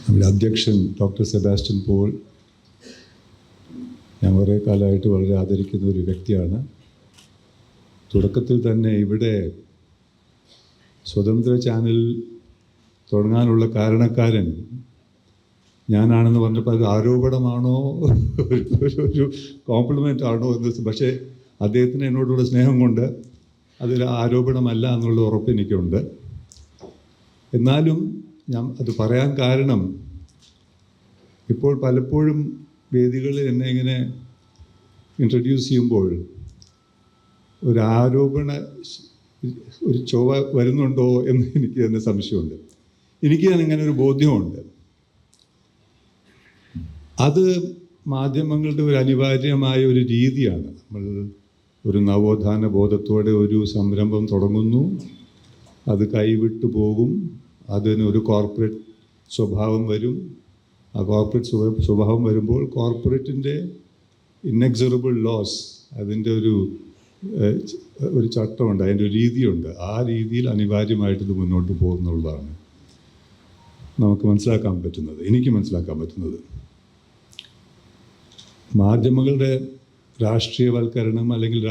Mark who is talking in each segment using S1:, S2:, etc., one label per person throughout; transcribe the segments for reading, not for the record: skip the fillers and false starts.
S1: നമ്മുടെ അധ്യക്ഷൻ doctor Sebastian Paul ഞാൻ കുറേ കാലമായിട്ട് വളരെ ആദരിക്കുന്ന ഒരു വ്യക്തിയാണ്. തുടക്കത്തിൽ തന്നെ ഇവിടെ സ്വതന്ത്ര ചാനൽ തുടങ്ങാനുള്ള കാരണക്കാരൻ ഞാനാണെന്ന് പറഞ്ഞപ്പോൾ അത് ആരോപണമാണോ ഒരു കോംപ്ലിമെൻ്റ് ആണോ എന്ന്, പക്ഷേ അദ്ദേഹത്തിന് എന്നോടുള്ള സ്നേഹം കൊണ്ട് അതൊരു ആരോപണമല്ല എന്നുള്ള ഉറപ്പ് എനിക്കുണ്ട്. എന്നാലും ഞാൻ അത് പറയാൻ കാരണം, ഇപ്പോൾ പലപ്പോഴും വേദികളിൽ എന്നെ ഇങ്ങനെ ഇൻട്രൊഡ്യൂസ് ചെയ്യുമ്പോൾ ഒരു ആരോപണ ഒരു ചൊവ്വ വരുന്നുണ്ടോ എന്ന് എനിക്ക് തന്നെ സംശയമുണ്ട്. എനിക്ക് അങ്ങനെ ഒരു ബോധ്യമുണ്ട്. അത് മാധ്യമങ്ങളുടെ ഒരു അനിവാര്യമായ ഒരു രീതിയാണ്. നമ്മൾ ഒരു നവോത്ഥാന ബോധത്തോടെ ഒരു സംരംഭം തുടങ്ങുന്നു, അത് കൈവിട്ടു പോകും, അതിനൊരു കോർപ്പറേറ്റ് സ്വഭാവം വരും. ആ കോർപ്പറേറ്റ് സ്വഭാവം വരുമ്പോൾ കോർപ്പറേറ്റിൻ്റെ ഇന്നെക്സറബിൾ ലോസ്, അതിൻ്റെ ഒരു ചട്ടമുണ്ട്, അതിൻ്റെ ഒരു രീതിയുണ്ട്. ആ രീതിയിൽ അനിവാര്യമായിട്ടിത് മുന്നോട്ട് പോകുന്നുള്ളതാണ് നമുക്ക് മനസ്സിലാക്കാൻ പറ്റുന്നത്, എനിക്ക് മനസ്സിലാക്കാൻ പറ്റുന്നത്. മാധ്യമങ്ങളുടെ രാഷ്ട്രീയവൽക്കരണം അല്ലെങ്കിൽ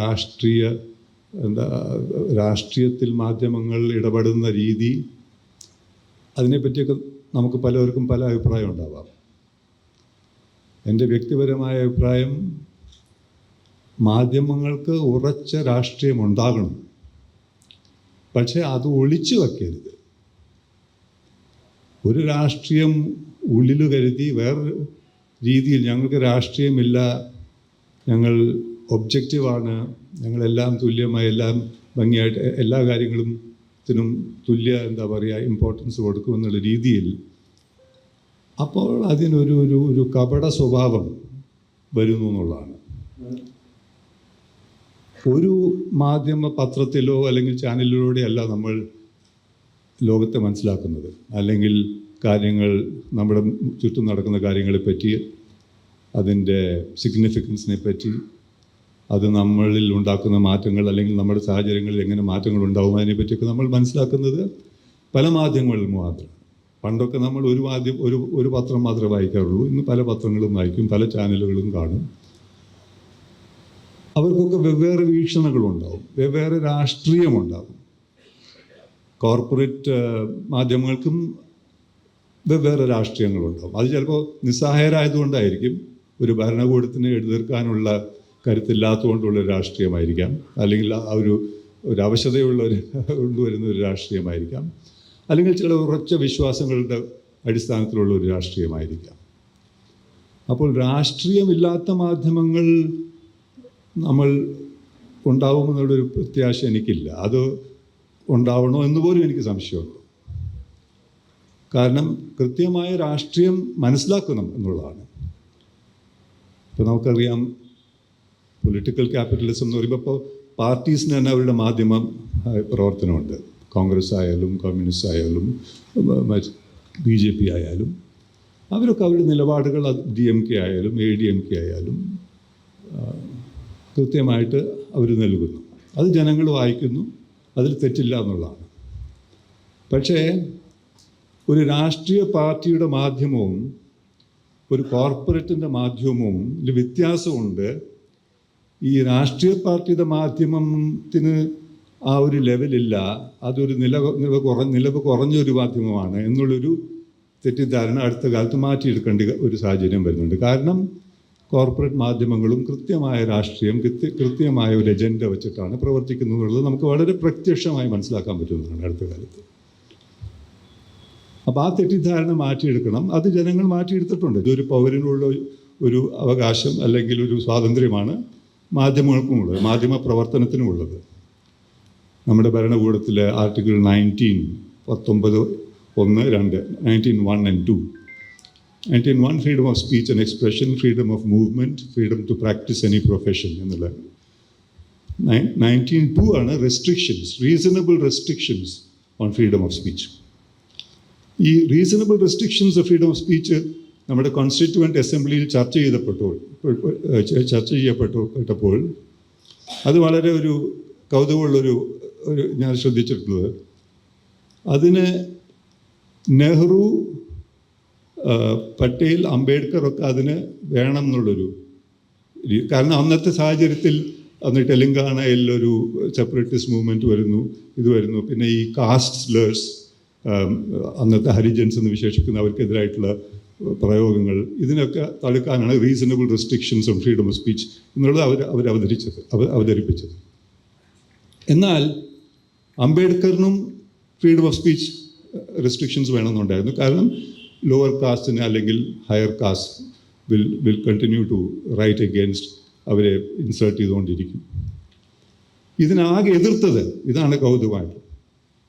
S1: രാഷ്ട്രീയത്തിൽ മാധ്യമങ്ങൾ ഇടപെടുന്ന രീതി, അതിനെപ്പറ്റിയൊക്കെ നമുക്ക് പലർക്കും പല അഭിപ്രായം ഉണ്ടാവാം. എൻ്റെ വ്യക്തിപരമായ അഭിപ്രായം, മാധ്യമങ്ങൾക്ക് ഉറച്ച രാഷ്ട്രീയം ഉണ്ടാകണം, പക്ഷേ അത് ഒളിച്ചു വയ്ക്കരുത്. ഒരു രാഷ്ട്രീയം ഉള്ളിൽ കരുതി വേറൊരു രീതിയിൽ ഞങ്ങൾക്ക് രാഷ്ട്രീയമില്ല, ഞങ്ങൾ ഒബ്ജക്റ്റീവാണ്, ഞങ്ങളെല്ലാം തുല്യമായി എല്ലാം ഭംഗിയായിട്ട് എല്ലാ കാര്യങ്ങളും തുല്യ ഇമ്പോർട്ടൻസ് കൊടുക്കുമെന്നുള്ള രീതിയിൽ, അപ്പോൾ അതിനൊരു കപട സ്വഭാവം വരുന്നു എന്നുള്ളതാണ്. ഒരു മാധ്യമ പത്രത്തിലോ അല്ലെങ്കിൽ ചാനലിലൂടെയല്ല നമ്മൾ ലോകത്തെ മനസ്സിലാക്കുന്നത്, അല്ലെങ്കിൽ കാര്യങ്ങൾ നമ്മുടെ ചുറ്റും നടക്കുന്ന കാര്യങ്ങളെപ്പറ്റി, അതിൻ്റെ സിഗ്നിഫിക്കൻസിനെ പറ്റി, അത് നമ്മളിൽ ഉണ്ടാക്കുന്ന മാറ്റങ്ങൾ അല്ലെങ്കിൽ നമ്മുടെ സാഹചര്യങ്ങളിൽ എങ്ങനെ മാറ്റങ്ങൾ ഉണ്ടാവും അതിനെപ്പറ്റിയൊക്കെ നമ്മൾ മനസ്സിലാക്കുന്നത് പല മാധ്യമങ്ങളിൽ മാത്രം. പണ്ടൊക്കെ നമ്മൾ ഒരു പത്രം മാത്രമേ വായിക്കാറുള്ളൂ. ഇന്ന് പല പത്രങ്ങളും വായിക്കും, പല ചാനലുകളും കാണും. അവർക്കൊക്കെ വെവ്വേറെ വീക്ഷണങ്ങളുണ്ടാവും, വെവ്വേറെ രാഷ്ട്രീയമുണ്ടാകും. കോർപ്പറേറ്റ് മാധ്യമങ്ങൾക്കും വെവ്വേറെ രാഷ്ട്രീയങ്ങളുണ്ടാകും. അത് ചിലപ്പോൾ നിസ്സഹായരായതുകൊണ്ടായിരിക്കും, ഒരു ഭരണകൂടത്തിന് എതിർക്കാനുള്ള കരുത്തില്ലാത്തതുകൊണ്ടുള്ള രാഷ്ട്രീയമായിരിക്കാം, അല്ലെങ്കിൽ ആ ഒരു അവശതയുള്ള കൊണ്ടുവരുന്ന ഒരു രാഷ്ട്രീയമായിരിക്കാം, അല്ലെങ്കിൽ ചില ഉറച്ച വിശ്വാസങ്ങളുടെ അടിസ്ഥാനത്തിലുള്ള ഒരു രാഷ്ട്രീയമായിരിക്കാം. അപ്പോൾ രാഷ്ട്രീയമില്ലാത്ത മാധ്യമങ്ങൾ നമ്മൾ ഉണ്ടാവുമെന്നുള്ളൊരു പ്രത്യാശ എനിക്കില്ല. അത് ഉണ്ടാവണോ എന്ന് പോലും എനിക്ക് സംശയമുണ്ട്. കാരണം കൃത്യമായ രാഷ്ട്രീയം മനസ്സിലാക്കണം എന്നുള്ളതാണ്. ഇപ്പോൾ നമുക്കറിയാം, പൊളിറ്റിക്കൽ ക്യാപിറ്റലിസം എന്ന് പറയുമ്പോൾ ഇപ്പോൾ പാർട്ടീസിന് തന്നെ അവരുടെ മാധ്യമ പ്രവർത്തനമുണ്ട്. കോൺഗ്രസ് ആയാലും കമ്മ്യൂണിസ്റ്റ് ആയാലും BJP ആയാലും അവരൊക്കെ അവരുടെ നിലപാടുകൾ DMK ആയാലും ADMK ആയാലും കൃത്യമായിട്ട് അവർ നൽകുന്നു. അത് ജനങ്ങൾ വായിക്കുന്നു, അതിൽ തെറ്റില്ല എന്നുള്ളതാണ്. പക്ഷേ ഒരു രാഷ്ട്രീയ പാർട്ടിയുടെ മാധ്യമവും ഒരു കോർപ്പറേറ്റിൻ്റെ മാധ്യമവും വ്യത്യാസമുണ്ട്. ഈ രാഷ്ട്രീയ പാർട്ടിയുടെ മാധ്യമത്തിന് ആ ഒരു ലെവലില്ല, അതൊരു നിലവ് കുറഞ്ഞൊരു മാധ്യമമാണ് എന്നുള്ളൊരു തെറ്റിദ്ധാരണ അടുത്ത കാലത്ത് മാറ്റിയെടുക്കേണ്ട ഒരു സാഹചര്യം വരുന്നുണ്ട്. കാരണം കോർപ്പറേറ്റ് മാധ്യമങ്ങളും കൃത്യമായ രാഷ്ട്രീയം, കൃത്യമായ ഒരു എജൻഡ വെച്ചിട്ടാണ് പ്രവർത്തിക്കുന്നത് എന്നുള്ളത് നമുക്ക് വളരെ പ്രത്യക്ഷമായി മനസ്സിലാക്കാൻ പറ്റുന്നതാണ് അടുത്ത കാലത്ത്. അപ്പോൾ ആ തെറ്റിദ്ധാരണ മാറ്റിയെടുക്കണം. അത് ജനങ്ങൾ മാറ്റിയെടുത്തിട്ടുണ്ട്. ഇതൊരു പൗരനുള്ള ഒരു അവകാശം അല്ലെങ്കിൽ ഒരു സ്വാതന്ത്ര്യമാണ് മാധ്യമങ്ങൾക്കുമുള്ളത്, മാധ്യമ പ്രവർത്തനത്തിനുമുള്ളത്. നമ്മുടെ ഭരണകൂടത്തിലെ article 19(1) and 2. 19(1) freedom of speech and expression, freedom of movement, freedom to practise any profession എന്നുള്ള. 19(2) ആണ് restrictions, reasonable restrictions on freedom of speech. ഈ reasonable restrictions of freedom of speech നമ്മുടെ കോൺസ്റ്റിറ്റ്യൂവൻ്റ് അസംബ്ലിയിൽ ചർച്ച ചെയ്യപ്പെട്ടപ്പോൾ അത് വളരെ ഒരു കൗതുകമുള്ളൊരു ഞാൻ ശ്രദ്ധിച്ചിട്ടുള്ളത്, അതിന് നെഹ്റു പട്ടേൽ, അംബേദ്കർ ഒക്കെ അതിന് വേണം എന്നുള്ളൊരു, കാരണം അന്നത്തെ സാഹചര്യത്തിൽ അന്ന് തെലങ്കാനയിൽ ഒരു സെപ്പറേറ്റിസ്റ്റ് മൂവ്മെൻറ്റ് വരുന്നു, ഇത് വരുന്നു. പിന്നെ ഈ കാസ്റ്റ് സ്ലേഴ്സ്, അന്നത്തെ ഹരിജൻസ് എന്ന് വിശേഷിക്കുന്ന അവർക്കെതിരായിട്ടുള്ള പ്രയോഗങ്ങൾ, ഇതിനൊക്കെ തടുക്കാനാണ് reasonable restrictions on freedom of speech എന്നുള്ളത് അവതരിപ്പിച്ചത്. എന്നാൽ അംബേദ്കറിനും ഫ്രീഡം ഓഫ് സ്പീച്ച് റെസ്ട്രിക്ഷൻസ് വേണമെന്നുണ്ടായിരുന്നു. കാരണം ലോവർ കാസ്റ്റിന് അല്ലെങ്കിൽ higher caste will continue to write against, അവരെ ഇൻസേർട്ട് ചെയ്തുകൊണ്ടിരിക്കും. ഇതിനാകെ എതിർത്തത്, ഇതാണ് കൗതുകമായിട്ട്,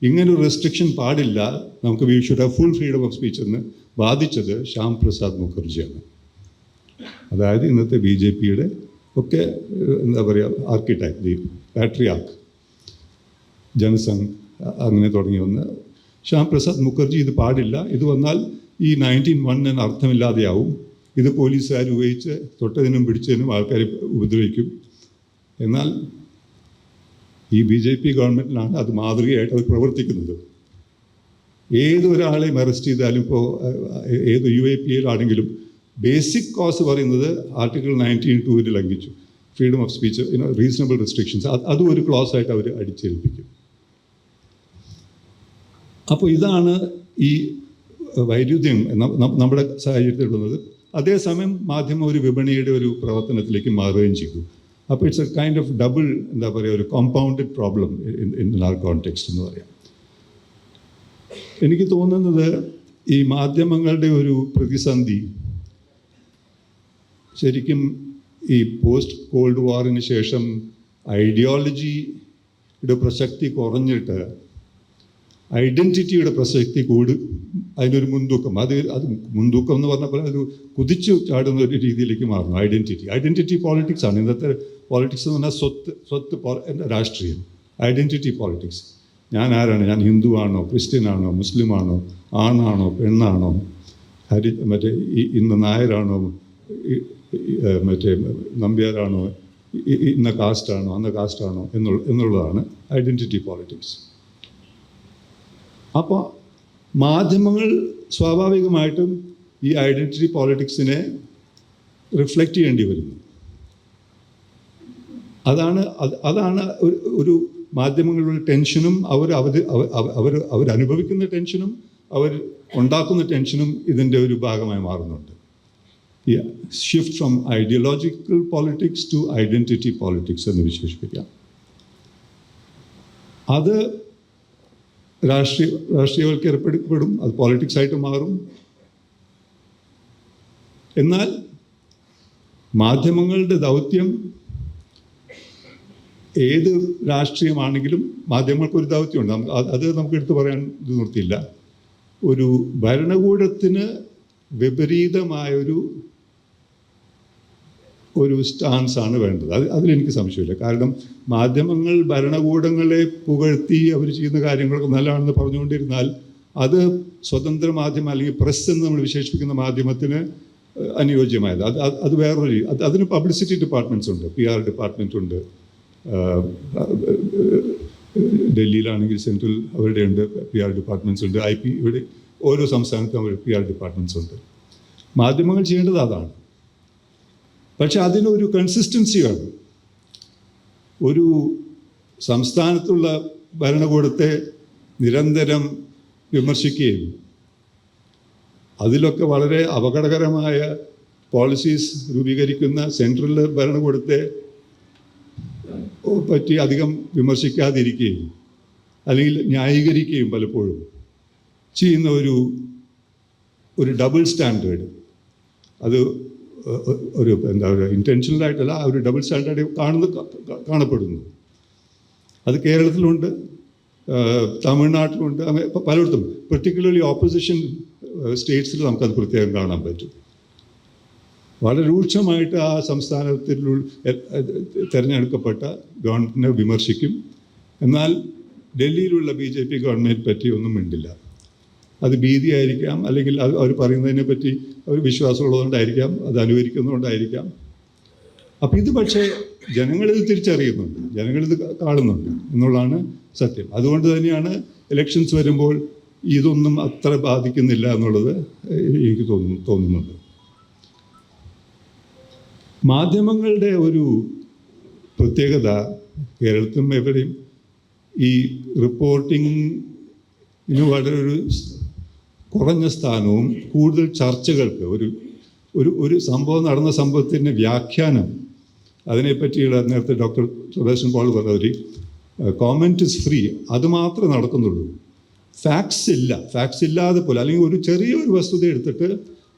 S1: ഇങ്ങനൊരു റെസ്ട്രിക്ഷൻ പാടില്ല, നമുക്ക് we should have full freedom of speech എന്ന് വാദിച്ചത് ശ്യാം പ്രസാദ് മുഖർജിയാണ്. അതായത് ഇന്നത്തെ BJPയുടെ ഒക്കെ എന്താ പറയുക ആർക്കിടെക്ട്, ദി പാട്രിയാർക്ക്, ജനസംഘ് അങ്ങനെ തുടങ്ങി വന്ന് ശ്യാം പ്രസാദ് മുഖർജി ഇത് പാടില്ല, ഇത് വന്നാൽ ഈ 1901 അർത്ഥമില്ലാതെയാവും, ഇത് പോലീസുകാർ ഉപയോഗിച്ച് തൊട്ടതിനും പിടിച്ചതിനും ആൾക്കാരെ ഉപദ്രവിക്കും. എന്നാൽ ഈ BJP ഗവൺമെൻറ്റിലാണ് അത് മാതൃകയായിട്ട് അത് പ്രവർത്തിക്കുന്നത്. ഏതൊരാളെയും അറസ്റ്റ് ചെയ്താലും, ഇപ്പോൾ ഏത് UAPയിലാണെങ്കിലും ബേസിക് കോസ് പറയുന്നത് ആർട്ടിക്കിൾ 19(2) ലംഘിച്ചു, freedom of speech, reasonable restrictions, അതും ഒരു ക്ലോസ് ആയിട്ട് അവർ അടിച്ചേൽപ്പിക്കും. അപ്പോൾ ഇതാണ് ഈ വൈരുദ്ധ്യം നമ്മുടെ സാഹചര്യത്തിലുള്ളത്. അതേസമയം മാധ്യമം ഒരു വിപണിയുടെ ഒരു പ്രവർത്തനത്തിലേക്ക് മാറുകയും ചെയ്തു. അപ്പോൾ it's a kind of double, എന്താ പറയുക, ഒരു compounded problem in our context എന്ന് പറയാം. എനിക്ക് തോന്നുന്നത് ഈ മാധ്യമങ്ങളുടെ ഒരു പ്രതിസന്ധി ശരിക്കും ഈ പോസ്റ്റ് കോൾഡ് വാറിന് ശേഷം ഐഡിയോളജിയുടെ പ്രസക്തി കുറഞ്ഞിട്ട് ഐഡൻറ്റിറ്റിയുടെ പ്രസക്തി അതിനൊരു മുൻതൂക്കം, അത് മുൻതൂക്കം എന്ന് പറഞ്ഞപ്പോൾ ഒരു കുതിച്ചു ചാടുന്ന ഒരു രീതിയിലേക്ക് മാറുന്നു. ഐഡൻറ്റിറ്റി പോളിറ്റിക്സ് ആണ് ഇന്നത്തെ പോളിറ്റിക്സ് എന്ന് പറഞ്ഞാൽ സ്വത്ത് രാഷ്ട്രീയം, ഐഡൻറ്റിറ്റി പോളിറ്റിക്സ്. ഞാൻ ആരാണ്, ഞാൻ ഹിന്ദുവാണോ, ക്രിസ്ത്യനാണോ, മുസ്ലിമാണോ, ആണാണോ, പെണ്ണാണോ, മറ്റേ ഇന്ന് നായരാണോ, മറ്റേ നമ്പ്യാരാണോ, ഇന്ന കാസ്റ്റാണോ, അന്ന കാസ്റ്റാണോ എന്നുള്ളതാണ് ഐഡൻറ്റിറ്റി പോളിറ്റിക്സ്. അപ്പോൾ മാധ്യമങ്ങൾ സ്വാഭാവികമായിട്ടും ഈ ഐഡൻറ്റിറ്റി പോളിറ്റിക്സിനെ റിഫ്ലക്റ്റ് ചെയ്യേണ്ടി വരുന്നു. അതാണ് ഒരു മാധ്യമങ്ങളുടെ ടെൻഷനും അവരനുഭവിക്കുന്ന ടെൻഷനും അവർ ഉണ്ടാക്കുന്ന ടെൻഷനും ഇതിൻ്റെ ഒരു ഭാഗമായി മാറുന്നുണ്ട്. ഈ shift from ideological politics to identity politics എന്ന് വിശേഷിപ്പിക്കാം. അത് രാഷ്ട്രീയവൽക്കരിക്കപ്പെടും, അത് പോളിറ്റിക്സ് ആയിട്ട് മാറും. എന്നാൽ മാധ്യമങ്ങളുടെ ദൗത്യം ഏത് രാഷ്ട്രീയമാണെങ്കിലും മാധ്യമങ്ങൾക്കൊരു ദൗത്യമുണ്ട്. അത് നമുക്ക് എടുത്തു പറയാൻ ഇത് നിർത്തിയില്ല. ഒരു ഭരണകൂടത്തിന് വിപരീതമായൊരു സ്റ്റാൻസാണ് വേണ്ടത്. അതിലെനിക്ക് സംശയമില്ല. കാരണം മാധ്യമങ്ങൾ ഭരണകൂടങ്ങളെ പുകഴ്ത്തി അവർ ചെയ്യുന്ന കാര്യങ്ങളൊക്കെ നല്ലതാണെന്ന് പറഞ്ഞുകൊണ്ടിരുന്നാൽ അത് സ്വതന്ത്ര മാധ്യമം അല്ലെങ്കിൽ പ്രസ് എന്ന് നമ്മൾ വിശേഷിപ്പിക്കുന്ന മാധ്യമത്തിന് അനുയോജ്യമായത്. അത് വേറൊരു, അതിന് പബ്ലിസിറ്റി ഡിപ്പാർട്ട്മെൻറ്റ്സ് ഉണ്ട്, PR ഡിപ്പാർട്ട്മെൻറ്റ് ഉണ്ട്. ഡൽഹിയിലാണെങ്കിൽ സെൻട്രൽ അവരുടെ ഉണ്ട്, PR ഡിപ്പാർട്ട്മെൻറ്റ്സ് ഉണ്ട്. ഇവിടെ ഓരോ സംസ്ഥാനത്തും അവർ PR ഡിപ്പാർട്ട്മെൻറ്റ്സ് ഉണ്ട്. മാധ്യമങ്ങൾ ചെയ്യേണ്ടത് അതാണ്. പക്ഷെ അതിനൊരു കൺസിസ്റ്റൻസി വേണം. ഒരു സംസ്ഥാനത്തുള്ള ഭരണകൂടത്തെ നിരന്തരം വിമർശിക്കുകയും അതിലൊക്കെ വളരെ അപകടകരമായ പോളിസീസ് രൂപീകരിക്കുന്ന സെൻട്രൽ ഭരണകൂടത്തെ പറ്റി അധികം വിമർശിക്കാതിരിക്കുകയും അല്ലെങ്കിൽ ന്യായീകരിക്കുകയും പലപ്പോഴും ചെയ്യുന്ന ഒരു ഡബിൾ സ്റ്റാൻഡേർഡ്, അത് ഒരു എന്താ പറയുക, ഇൻറ്റൻഷനലായിട്ടല്ല, ആ ഒരു ഡബിൾ സ്റ്റാൻഡേർഡ് കാണപ്പെടുന്നു. അത് കേരളത്തിലുണ്ട്, തമിഴ്നാട്ടിലുണ്ട്, പലയിടത്തും. പെർട്ടിക്കുലർലി ഓപ്പോസിഷൻ സ്റ്റേറ്റ്സിൽ നമുക്കത് പ്രത്യേകം കാണാൻ പറ്റും. വളരെ രൂക്ഷമായിട്ട് ആ സംസ്ഥാനത്തിൽ തിരഞ്ഞെടുക്കപ്പെട്ട ഗവൺമെൻറ്റിനെ വിമർശിക്കും. എന്നാൽ ഡൽഹിയിലുള്ള BJP ഗവൺമെൻറ് പറ്റി ഒന്നും മിണ്ടില്ല. അത് ഭീതിയായിരിക്കാം, അല്ലെങ്കിൽ അവർ പറയുന്നതിനെ പറ്റി അവർ വിശ്വാസമുള്ളതുകൊണ്ടായിരിക്കാം, അത് അനുകരിക്കുന്നതുകൊണ്ടായിരിക്കാം. അപ്പം ഇത് പക്ഷേ ജനങ്ങളിത് തിരിച്ചറിയുന്നുണ്ട്, ജനങ്ങളിത് കാണുന്നുണ്ട് എന്നുള്ളതാണ് സത്യം. അതുകൊണ്ട് തന്നെയാണ് ഇലക്ഷൻസ് വരുമ്പോൾ ഇതൊന്നും അത്ര ബാധിക്കുന്നില്ല എന്നുള്ളത് എനിക്ക് തോന്നുന്നുണ്ട്. മാധ്യമങ്ങളുടെ ഒരു പ്രത്യേകത കേരളത്തിലും എവിടെയും ഈ റിപ്പോർട്ടിങ്ങിന് വളരെ കുറഞ്ഞ സ്ഥാനവും കൂടുതൽ ചർച്ചകൾക്ക് ഒരു സംഭവം നടന്ന സംഭവത്തിൻ്റെ വ്യാഖ്യാനം അതിനെപ്പറ്റിയുള്ള നേരത്തെ ഡോക്ടർ സുരേഷൻ പോൾ പറഞ്ഞ ഒരു കോമെൻറ്റ് ഇസ് ഫ്രീ, അത് മാത്രമേ നടക്കുന്നുള്ളൂ. ഫാക്ട്സ് ഇല്ലാതെ പോലെ അല്ലെങ്കിൽ ഒരു ചെറിയൊരു വസ്തുത എടുത്തിട്ട്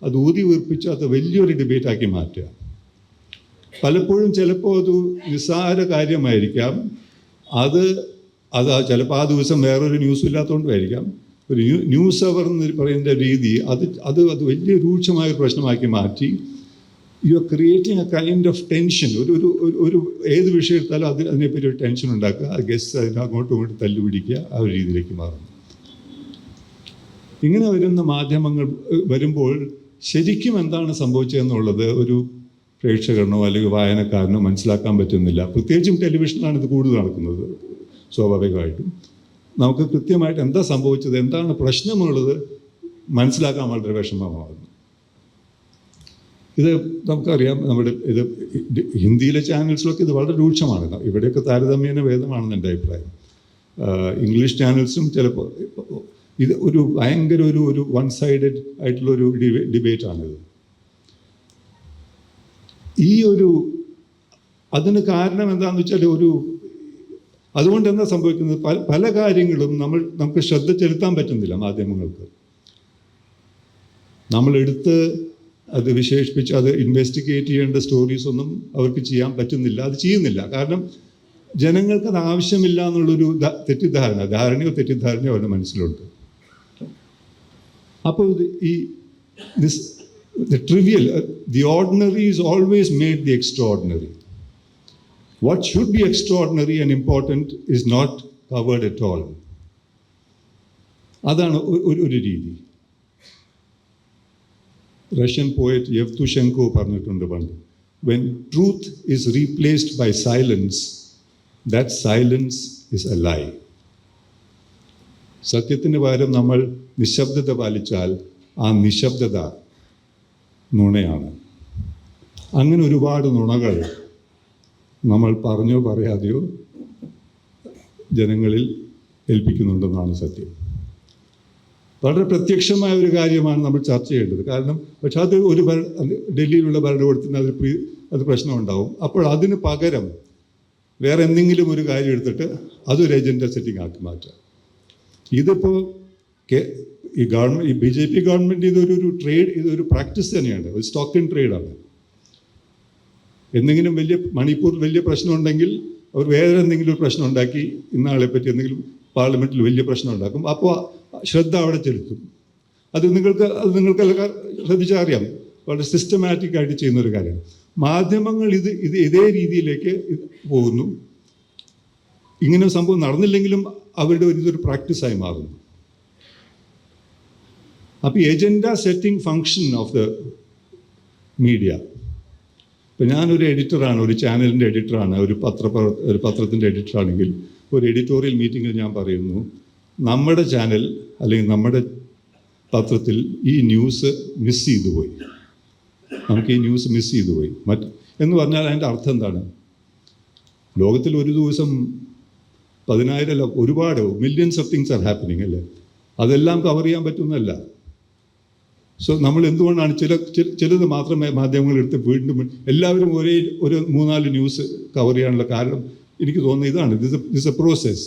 S1: അത് ഊതി വീർപ്പിച്ച് അത് വലിയൊരു ഡിബേറ്റാക്കി മാറ്റുക. പലപ്പോഴും ചിലപ്പോൾ അത് നിസ്സാര കാര്യമായിരിക്കാം, അത് ചിലപ്പോൾ ആ ദിവസം വേറൊരു ന്യൂസും ഇല്ലാത്തതുകൊണ്ടായിരിക്കാം. ഒരു ന്യൂസ് അവർ എന്ന് പറയുന്ന രീതി അത് വലിയ രൂക്ഷമായ ഒരു പ്രശ്നമാക്കി മാറ്റി you are creating A kind of tension. ഒരു ഏത് വിഷയം എടുത്താലും അതിനെപ്പറ്റി ഒരു ടെൻഷൻ ഉണ്ടാക്കുക, ആ ഗസ്റ്റ് അതിന് അങ്ങോട്ടും ഇങ്ങോട്ടും തല്ലുപിടിക്കുക, ആ ഒരു രീതിയിലേക്ക് മാറുന്നു. ഇങ്ങനെ വരുന്ന മാധ്യമങ്ങൾ വരുമ്പോൾ ശരിക്കും എന്താണ് സംഭവിച്ചതെന്നുള്ളത് ഒരു പ്രേക്ഷകനോ അല്ലെങ്കിൽ വായനക്കാരനോ മനസ്സിലാക്കാൻ പറ്റുന്നില്ല. പ്രത്യേകിച്ചും ടെലിവിഷനിലാണ് ഇത് കൂടുതൽ നടക്കുന്നത്. സ്വാഭാവികമായിട്ടും നമുക്ക് കൃത്യമായിട്ട് എന്താ സംഭവിച്ചത്, എന്താണ് പ്രശ്നമുള്ളത് മനസ്സിലാക്കാൻ വളരെ വിഷമമാകുന്നു. ഇത് നമുക്കറിയാം, ഇത് ഹിന്ദിയിലെ ചാനൽസിലൊക്കെ ഇത് വളരെ രൂക്ഷമാണ്. ഇവിടെയൊക്കെ താരതമ്യേന ഭേദമാണെന്ന് എൻ്റെ അഭിപ്രായം. ഇംഗ്ലീഷ് ചാനൽസും ചിലപ്പോൾ ഇത് ഭയങ്കര ഒരു വൺ സൈഡഡ് ആയിട്ടുള്ളൊരു ഡിബേറ്റാണിത്. അതിന് കാരണം എന്താണെന്ന് വെച്ചാൽ അതുകൊണ്ട് എന്താ സംഭവിക്കുന്നത്, പല കാര്യങ്ങളും നമുക്ക് ശ്രദ്ധ ചെലുത്താൻ പറ്റുന്നില്ല. മാധ്യമങ്ങൾക്ക് നമ്മളെടുത്ത് അത് വിശേഷിപ്പിച്ച് അത് ഇൻവെസ്റ്റിഗേറ്റ് ചെയ്യേണ്ട സ്റ്റോറീസ് ഒന്നും അവർക്ക് ചെയ്യാൻ പറ്റുന്നില്ല, അത് ചെയ്യുന്നില്ല. കാരണം ജനങ്ങൾക്ക് അത് ആവശ്യമില്ല എന്നുള്ളൊരു ധാരണയോ തെറ്റിദ്ധാരണയോ അവരുടെ മനസ്സിലുണ്ട്. അപ്പോൾ the trivial, the ordinary is always made the extraordinary. What should be extraordinary and important is not covered at all. അതാണ് ഒരു രീതി. റഷ്യൻ പോയറ്റ് യെവ്തുഷെങ്കോ പറഞ്ഞിട്ടുണ്ട് പണ്ട്, when truth is replaced by silence, that silence is a lie. സത്യത്തിന് പകരം നമ്മൾ നിശബ്ദത പാലിച്ചാൽ ആ നിശബ്ദത നുണയാണ്. അങ്ങനെ ഒരുപാട് നുണകൾ നമ്മൾ പറഞ്ഞോ പറയാതെയോ ജനങ്ങളിൽ ഏൽപ്പിക്കുന്നുണ്ടെന്നാണ് സത്യം. വളരെ പ്രത്യക്ഷമായ ഒരു കാര്യമാണ് നമ്മൾ ചർച്ച ചെയ്യേണ്ടത്. കാരണം പക്ഷെ അത് ഡൽഹിയിലുള്ള ഭരണകൂടത്തിന് അത് പ്രശ്നമുണ്ടാവും. അപ്പോൾ അതിന് പകരം വേറെ എന്തെങ്കിലും ഒരു കാര്യം എടുത്തിട്ട് അതൊരു അജണ്ട സെറ്റിംഗ് ആക്കി മാറ്റുക. ഇതിപ്പോൾ ഈ BJP ഗവൺമെൻറ് ഇതൊരു പ്രാക്ടീസ് തന്നെയാണ്, ഒരു സ്റ്റോക്ക് ഇൻ ട്രേഡാണ്. എന്തെങ്കിലും മണിപ്പൂർ വലിയ പ്രശ്നമുണ്ടെങ്കിൽ അവർ വേറെ എന്തെങ്കിലും ഒരു പ്രശ്നം ഉണ്ടാക്കി ഇന്നാളെ പറ്റി എന്തെങ്കിലും പാർലമെൻറ്റിൽ വലിയ പ്രശ്നം ഉണ്ടാക്കും. അപ്പോൾ ശ്രദ്ധ അവിടെ ചെലുത്തും. അത് നിങ്ങൾക്ക് ശ്രദ്ധിച്ചാൽ അറിയാം, വളരെ സിസ്റ്റമാറ്റിക് ആയിട്ട് ചെയ്യുന്ന ഒരു കാര്യമാണ്. മാധ്യമങ്ങൾ ഇതേ രീതിയിലേക്ക് പോകുന്നു. ഇങ്ങനെ സംഭവം നടന്നില്ലെങ്കിലും അവരുടെ ഇതൊരു പ്രാക്ടീസായി മാറുന്നു. അപ്പോൾ agenda setting function of the media. ഇപ്പം ഞാനൊരു എഡിറ്ററാണ്, ഒരു ചാനലിൻ്റെ എഡിറ്ററാണ്, ഒരു പത്രത്തിൻ്റെ എഡിറ്ററാണെങ്കിൽ ഒരു എഡിറ്റോറിയൽ മീറ്റിങ്ങിൽ ഞാൻ പറയുന്നു, നമ്മുടെ ചാനൽ അല്ലെങ്കിൽ നമ്മുടെ പത്രത്തിൽ ഈ ന്യൂസ് മിസ് ചെയ്തു പോയി, നമുക്ക് ഈ ന്യൂസ് മിസ് ചെയ്തു പോയി എന്ന് പറഞ്ഞാൽ അതിൻ്റെ അർത്ഥം എന്താണ്? ലോകത്തിൽ ഒരു ദിവസം 10,000 ഒരുപാട് millions of things are happening അല്ലേ? അതെല്ലാം കവർ ചെയ്യാൻ പറ്റുന്നതല്ല. സോ നമ്മൾ എന്തുകൊണ്ടാണ് ചിലത് മാത്രമേ മാധ്യമങ്ങൾ എടുത്ത് വീണ്ടും എല്ലാവരും ഒരു 3-4 ന്യൂസ് കവർ ചെയ്യാനുള്ള കാരണം എനിക്ക് തോന്നുന്നത് ഇതാണ്. This A process.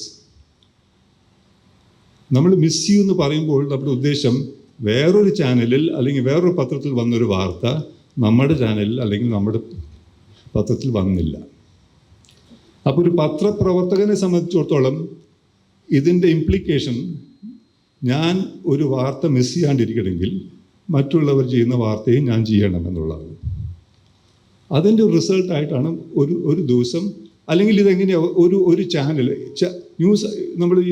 S1: നമ്മൾ മിസ് ചെയ്യുമെന്ന് പറയുമ്പോൾ നമ്മുടെ ഉദ്ദേശം വേറൊരു ചാനലിൽ അല്ലെങ്കിൽ വേറൊരു പത്രത്തിൽ വന്നൊരു വാർത്ത നമ്മുടെ ചാനലിൽ അല്ലെങ്കിൽ നമ്മുടെ പത്രത്തിൽ വന്നില്ല. അപ്പോൾ ഒരു പത്രപ്രവർത്തകനെ സംബന്ധിച്ചിടത്തോളം ഇതിൻ്റെ ഇംപ്ലിക്കേഷൻ, ഞാൻ ഒരു വാർത്ത മിസ് ചെയ്യാണ്ടിരിക്കണമെങ്കിൽ മറ്റുള്ളവർ ചെയ്യുന്ന വാർത്തയും ഞാൻ ചെയ്യണം എന്നുള്ളതാണ്. അതിൻ്റെ ഒരു റിസൾട്ടായിട്ടാണ് ഒരു ദിവസം അല്ലെങ്കിൽ ഇതെങ്ങനെയാണ് ഒരു ചാനൽ ന്യൂസ് നമ്മൾ ഈ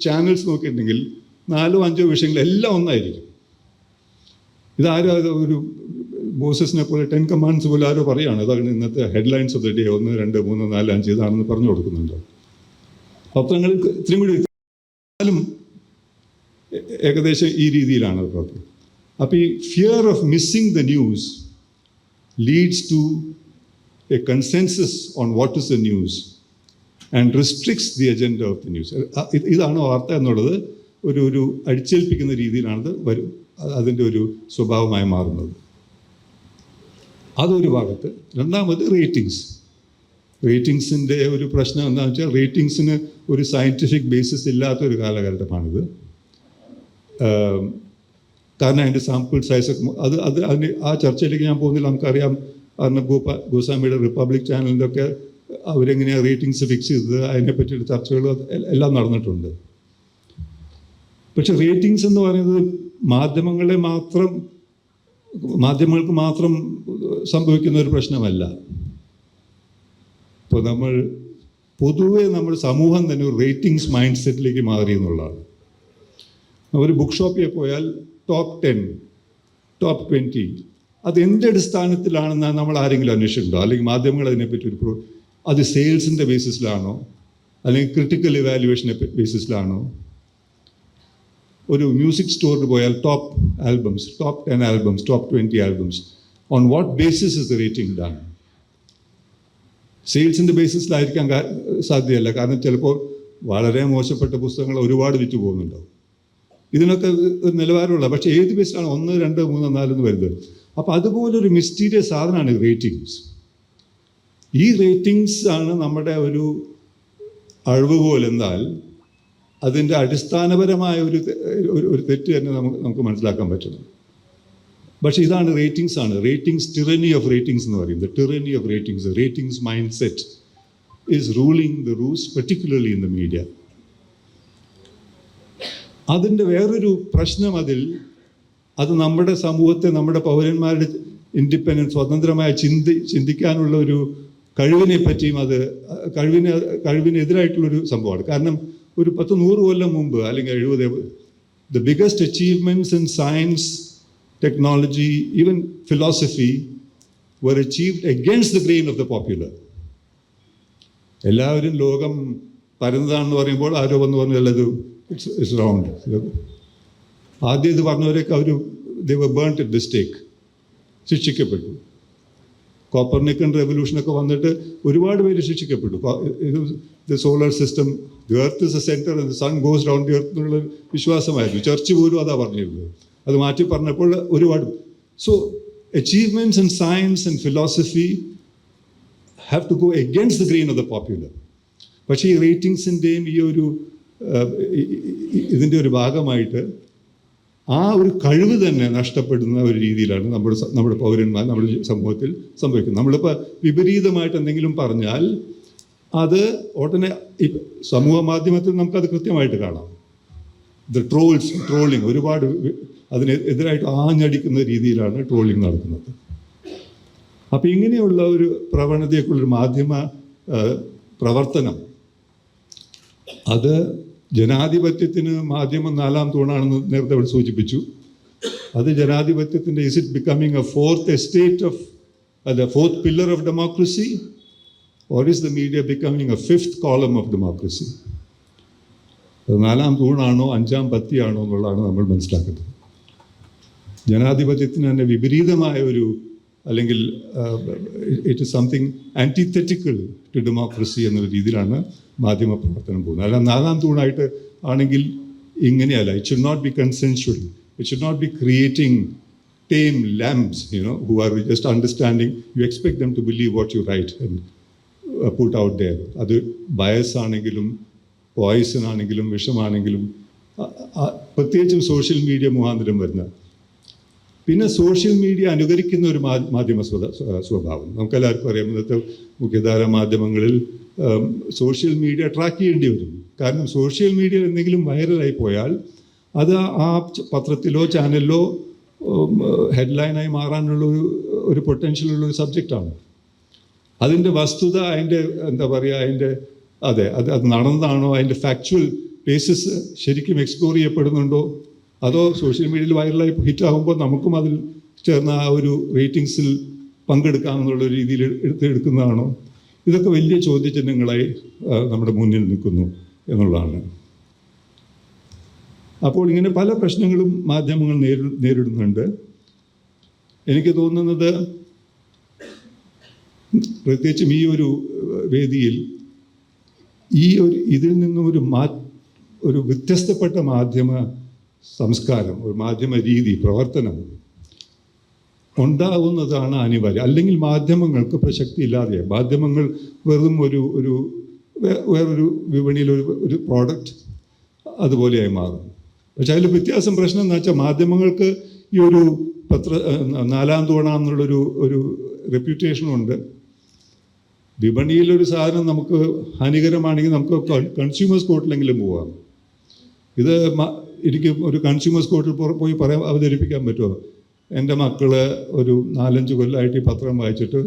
S1: ചാനൽസ് നോക്കിയിട്ടുണ്ടെങ്കിൽ 4-5 വിഷയങ്ങൾ എല്ലാം ഒന്നായിരിക്കും. ഇതാരോ ഒരു മോസസിനെ പോലെ 10 കമാൻഡ്സ് പോലെ ആരോ പറയുകയാണ്, അതാണ് ഇന്നത്തെ ഹെഡ്ലൈൻസ് ഓഫ് ദ ഡേ, 1, 2, 3, 4, 5 ഇതാണെന്ന് പറഞ്ഞു കൊടുക്കുന്നുണ്ട്. പത്രങ്ങളിൽ ഇത്രയും കൂടി ഏകദേശം ഈ രീതിയിലാണ് അത് പ്രവർത്തിക്കുന്നത്. അപ്പോൾ ഈ fear of missing the news leads to a consensus on what is the news and restricts the agenda of the news. ഇതാണ് വാർത്ത എന്നുള്ളത് ഒരു അടിച്ചേൽപ്പിക്കുന്ന രീതിയിലാണത് അതിൻ്റെ ഒരു സ്വഭാവമായി മാറുന്നത്. അതൊരു ഭാഗത്ത്. രണ്ടാമത് റേറ്റിങ്സിൻ്റെ ഒരു പ്രശ്നം എന്താണെന്ന് വെച്ചാൽ റേറ്റിങ്സിന് ഒരു സയൻറ്റിഫിക് ബേസിസ് ഇല്ലാത്തൊരു കാലഘട്ടമാണിത്. കാരണം അതിൻ്റെ സാമ്പിൾ സൈസൊക്കെ അതിന് ആ ചർച്ചയിലേക്ക് ഞാൻ പോകുന്നില്ല. നമുക്കറിയാം കാരണം ഗോസ്വാമിയുടെ റിപ്പബ്ലിക് ചാനലിൻ്റെയൊക്കെ അവരെങ്ങനെയാണ് റേറ്റിങ്സ് ഫിക്സ് ചെയ്തത് അതിനെപ്പറ്റിയുള്ള ചർച്ചകൾ എല്ലാം നടന്നിട്ടുണ്ട്. പക്ഷെ റേറ്റിങ്സ് എന്ന് പറയുന്നത് മാധ്യമങ്ങൾക്ക് മാത്രം സംഭവിക്കുന്ന ഒരു പ്രശ്നമല്ല. ഇപ്പോൾ പൊതുവെ സമൂഹം തന്നെ ഒരു റേറ്റിങ്സ് മൈൻഡ് സെറ്റിലേക്ക് മാറി എന്നുള്ളതാണ്. ഒരു ബുക്ക് ഷോപ്പിൽ പോയാൽ ടോപ്പ് 10, ടോപ്പ് 20 അതെന്ത് അടിസ്ഥാനത്തിലാണെന്ന് നമ്മൾ ആരെങ്കിലും അന്വേഷിച്ചിട്ടുണ്ടോ? അല്ലെങ്കിൽ മാധ്യമങ്ങൾ അതിനെപ്പറ്റി അത് സെയിൽസിൻ്റെ ബേസിസിലാണോ അല്ലെങ്കിൽ ക്രിട്ടിക്കൽ ഇവാലുവേഷൻ്റെ ബേസിസിലാണോ? ഒരു മ്യൂസിക് സ്റ്റോറിൽ പോയാൽ top albums, top 10 albums, top 20 albums, on what basis is the rating done? സെയിൽസിൻ്റെ ബേസിസിലായിരിക്കാൻ സാധ്യമല്ല. കാരണം ചിലപ്പോൾ വളരെ മോശപ്പെട്ട പുസ്തകങ്ങൾ ഒരുപാട് വിറ്റ് പോകുന്നുണ്ടാവും. ഇതിനൊക്കെ ഒരു നിലവാരമുള്ള, പക്ഷേ ഏത് ബേസിലാണ് 1, 2, 3, 4 എന്ന് വരുന്നത്? അപ്പോൾ അതുപോലൊരു മിസ്റ്റീരിയസ് സാധനമാണ് റേറ്റിങ്സ്. ഈ റേറ്റിങ്സ് ആണ് നമ്മുടെ ഒരു അളവുകോൽ. എന്നാൽ അതിൻ്റെ അടിസ്ഥാനപരമായ ഒരു തെറ്റ് തന്നെ നമുക്ക് മനസ്സിലാക്കാൻ പറ്റുന്നു. പക്ഷേ ഇതാണ് റേറ്റിങ്സ് tyranny of ratings എന്ന് പറയുന്നത്. tyranny of ratings, the ratings mindset is ruling the roost, particularly in the media. അതിൻ്റെ വേറൊരു പ്രശ്നം അത് നമ്മുടെ സമൂഹത്തെ, നമ്മുടെ പൗരന്മാരുടെ ഇൻഡിപെൻഡൻസ്, സ്വതന്ത്രമായ ചിന്തിക്കാനുള്ള ഒരു കഴിവിനെ പറ്റിയും കഴിവിനെതിരായിട്ടുള്ളൊരു സംഭവമാണ്. കാരണം ഒരു 10-100 കൊല്ലം മുമ്പ് അല്ലെങ്കിൽ 70, the biggest achievements in science, technology, even philosophy were achieved against the grain of the popular. എല്ലാവരും ലോകം പരന്നതാണെന്ന് പറയുമ്പോൾ ആരോ വന്ന് പറഞ്ഞത് ഇറ്റ്സ് റൗണ്ട്. ആദ്യം ഇത് പറഞ്ഞവരൊക്കെ they were burnt at the stake, ശിക്ഷിക്കപ്പെട്ടു. കോപ്പർനിക്കൻ റെവല്യൂഷനൊക്കെ വന്നിട്ട് ഒരുപാട് പേര് ശിക്ഷിക്കപ്പെട്ടു. The solar system, the earth is a centre and the sun goes round the earth എന്നുള്ള വിശ്വാസമായിരുന്നു. ചർച്ച് പോലും അതാ പറഞ്ഞിരുന്നത്. അത് മാറ്റി പറഞ്ഞപ്പോൾ ഒരുപാട്. So achievements in science and philosophy have to go against the grain of the popular. പക്ഷേ ഈ റേറ്റിങ്സിൻ്റെയും ഇതിൻ്റെ ഒരു ഭാഗമായിട്ട് ആ ഒരു കഴിവ് തന്നെ നഷ്ടപ്പെടുന്ന ഒരു രീതിയിലാണ് നമ്മുടെ പൗരന്മാർ നമ്മുടെ സമൂഹത്തിൽ സംഭവിക്കുന്നത്. നമ്മളിപ്പോൾ വിപരീതമായിട്ട് എന്തെങ്കിലും പറഞ്ഞാൽ അത് ഉടനെ സമൂഹ മാധ്യമത്തിൽ നമുക്കത് കൃത്യമായിട്ട് കാണാം. ട്രോളിങ് ഒരുപാട് അതിനെതിരായിട്ട് ആഞ്ഞടിക്കുന്ന രീതിയിലാണ് ട്രോളിങ് നടക്കുന്നത്. അപ്പോൾ ഇങ്ങനെയുള്ള ഒരു പ്രവണതയൊക്കെയുള്ളൊരു മാധ്യമ പ്രവർത്തനം, അത് ജനാധിപത്യത്തിന് മാധ്യമം 4ാം തൂണാണെന്ന് നേരത്തെ അവിടെ സൂചിപ്പിച്ചു. അത് ജനാധിപത്യത്തിൻ്റെ is it becoming A fourth pillar of democracy, or is the media becoming A 5th column of democracy? അത് 4ാം തൂണാണോ 5ാം പത്തിയാണോ എന്നുള്ളതാണ് നമ്മൾ മനസ്സിലാക്കുന്നത്. ജനാധിപത്യത്തിന് തന്നെ വിപരീതമായ അല്ലെങ്കിൽ it is something antithetical to democracy എന്ന രീതിയിലാണ് മാധ്യമ പ്രവർത്തനം പോകുന്നത്. അല്ല 4ാം തൂണായിട്ട് ആണെങ്കിൽ ഇങ്ങനെയല്ല. It should not be consensual. It should not be creating tame lambs, who are just understanding. You expect them to believe what you write and put out there. അത് ബയസ് ആണെങ്കിലും പോയിസൺ ആണെങ്കിലും വിഷമാണെങ്കിലും പ്രത്യേകിച്ചും സോഷ്യൽ മീഡിയ മുഖാന്തരം വരുന്ന, പിന്നെ social media അനുകരിക്കുന്ന ഒരു മാധ്യമ സ്വഭാവം നമുക്കെല്ലാവർക്കും അറിയാം. ഇന്നത്തെ മുഖ്യധാര മാധ്യമങ്ങളിൽ സോഷ്യൽ മീഡിയ ട്രാക്ക് ചെയ്യേണ്ടി വരും. കാരണം സോഷ്യൽ മീഡിയയിൽ എന്തെങ്കിലും വൈറലായി പോയാൽ അത് ആ പത്രത്തിലോ ചാനലിലോ ഹെഡ്ലൈനായി മാറാനുള്ള ഒരു പൊട്ടൻഷ്യലുള്ളൊരു സബ്ജക്റ്റാണ്. അതിൻ്റെ വസ്തുത, അതിൻ്റെ എന്താ പറയുക, അത് നടന്നതാണോ, അതിൻ്റെ ഫാക്ച്വൽ ബേസിസ് ശരിക്കും എക്സ്പ്ലോർ ചെയ്യപ്പെടുന്നുണ്ടോ, അതോ സോഷ്യൽ മീഡിയയിൽ വൈറലായി ഹിറ്റാകുമ്പോൾ നമുക്കും അതിൽ ചേർന്ന ആ ഒരു റേറ്റിങ്സിൽ പങ്കെടുക്കാമെന്നുള്ള രീതിയിൽ എടുക്കുന്നതാണോ? ഇതൊക്കെ വലിയ ചോദ്യചിഹ്നങ്ങളായി നമ്മുടെ മുന്നിൽ നിൽക്കുന്നു എന്നുള്ളതാണ്. അപ്പോൾ ഇങ്ങനെ പല പ്രശ്നങ്ങളും മാധ്യമങ്ങൾ നേരിടുന്നുണ്ട്. എനിക്ക് തോന്നുന്നത് പ്രത്യേകിച്ചും ഈ ഒരു വേദിയിൽ ഇതിൽ നിന്നും ഒരു വ്യത്യസ്തപ്പെട്ട മാധ്യമ സംസ്കാരം, ഒരു മാധ്യമ രീതി, പ്രവർത്തനം ഉണ്ടാവുന്നതാണ് അനിവാര്യം. അല്ലെങ്കിൽ മാധ്യമങ്ങൾക്ക് പ്രസക്തി ഇല്ലാതെയായി. മാധ്യമങ്ങൾ വെറും വേറൊരു വിപണിയിൽ ഒരു പ്രോഡക്റ്റ് അതുപോലെയായി മാറും. പക്ഷെ അതിൽ വ്യത്യാസം പ്രശ്നം എന്ന് വെച്ചാൽ മാധ്യമങ്ങൾക്ക് ഈ ഒരു നാലാം തൂണ എന്നുള്ളൊരു റെപ്യൂട്ടേഷനുണ്ട്. വിപണിയിലൊരു സാധനം നമുക്ക് ഹാനികരമാണെങ്കിൽ നമുക്ക് കൺസ്യൂമേഴ്സ് കോർട്ടിലെങ്കിലും പോവാം. ഇത് എനിക്ക് ഒരു കൺസ്യൂമേഴ്സ് കോർട്ടിൽ പോയി അവതരിപ്പിക്കാൻ പറ്റുമോ? എൻ്റെ മക്കൾ ഒരു 4-5 കൊല്ലമായിട്ട് ഈ പത്രം വായിച്ചിട്ട്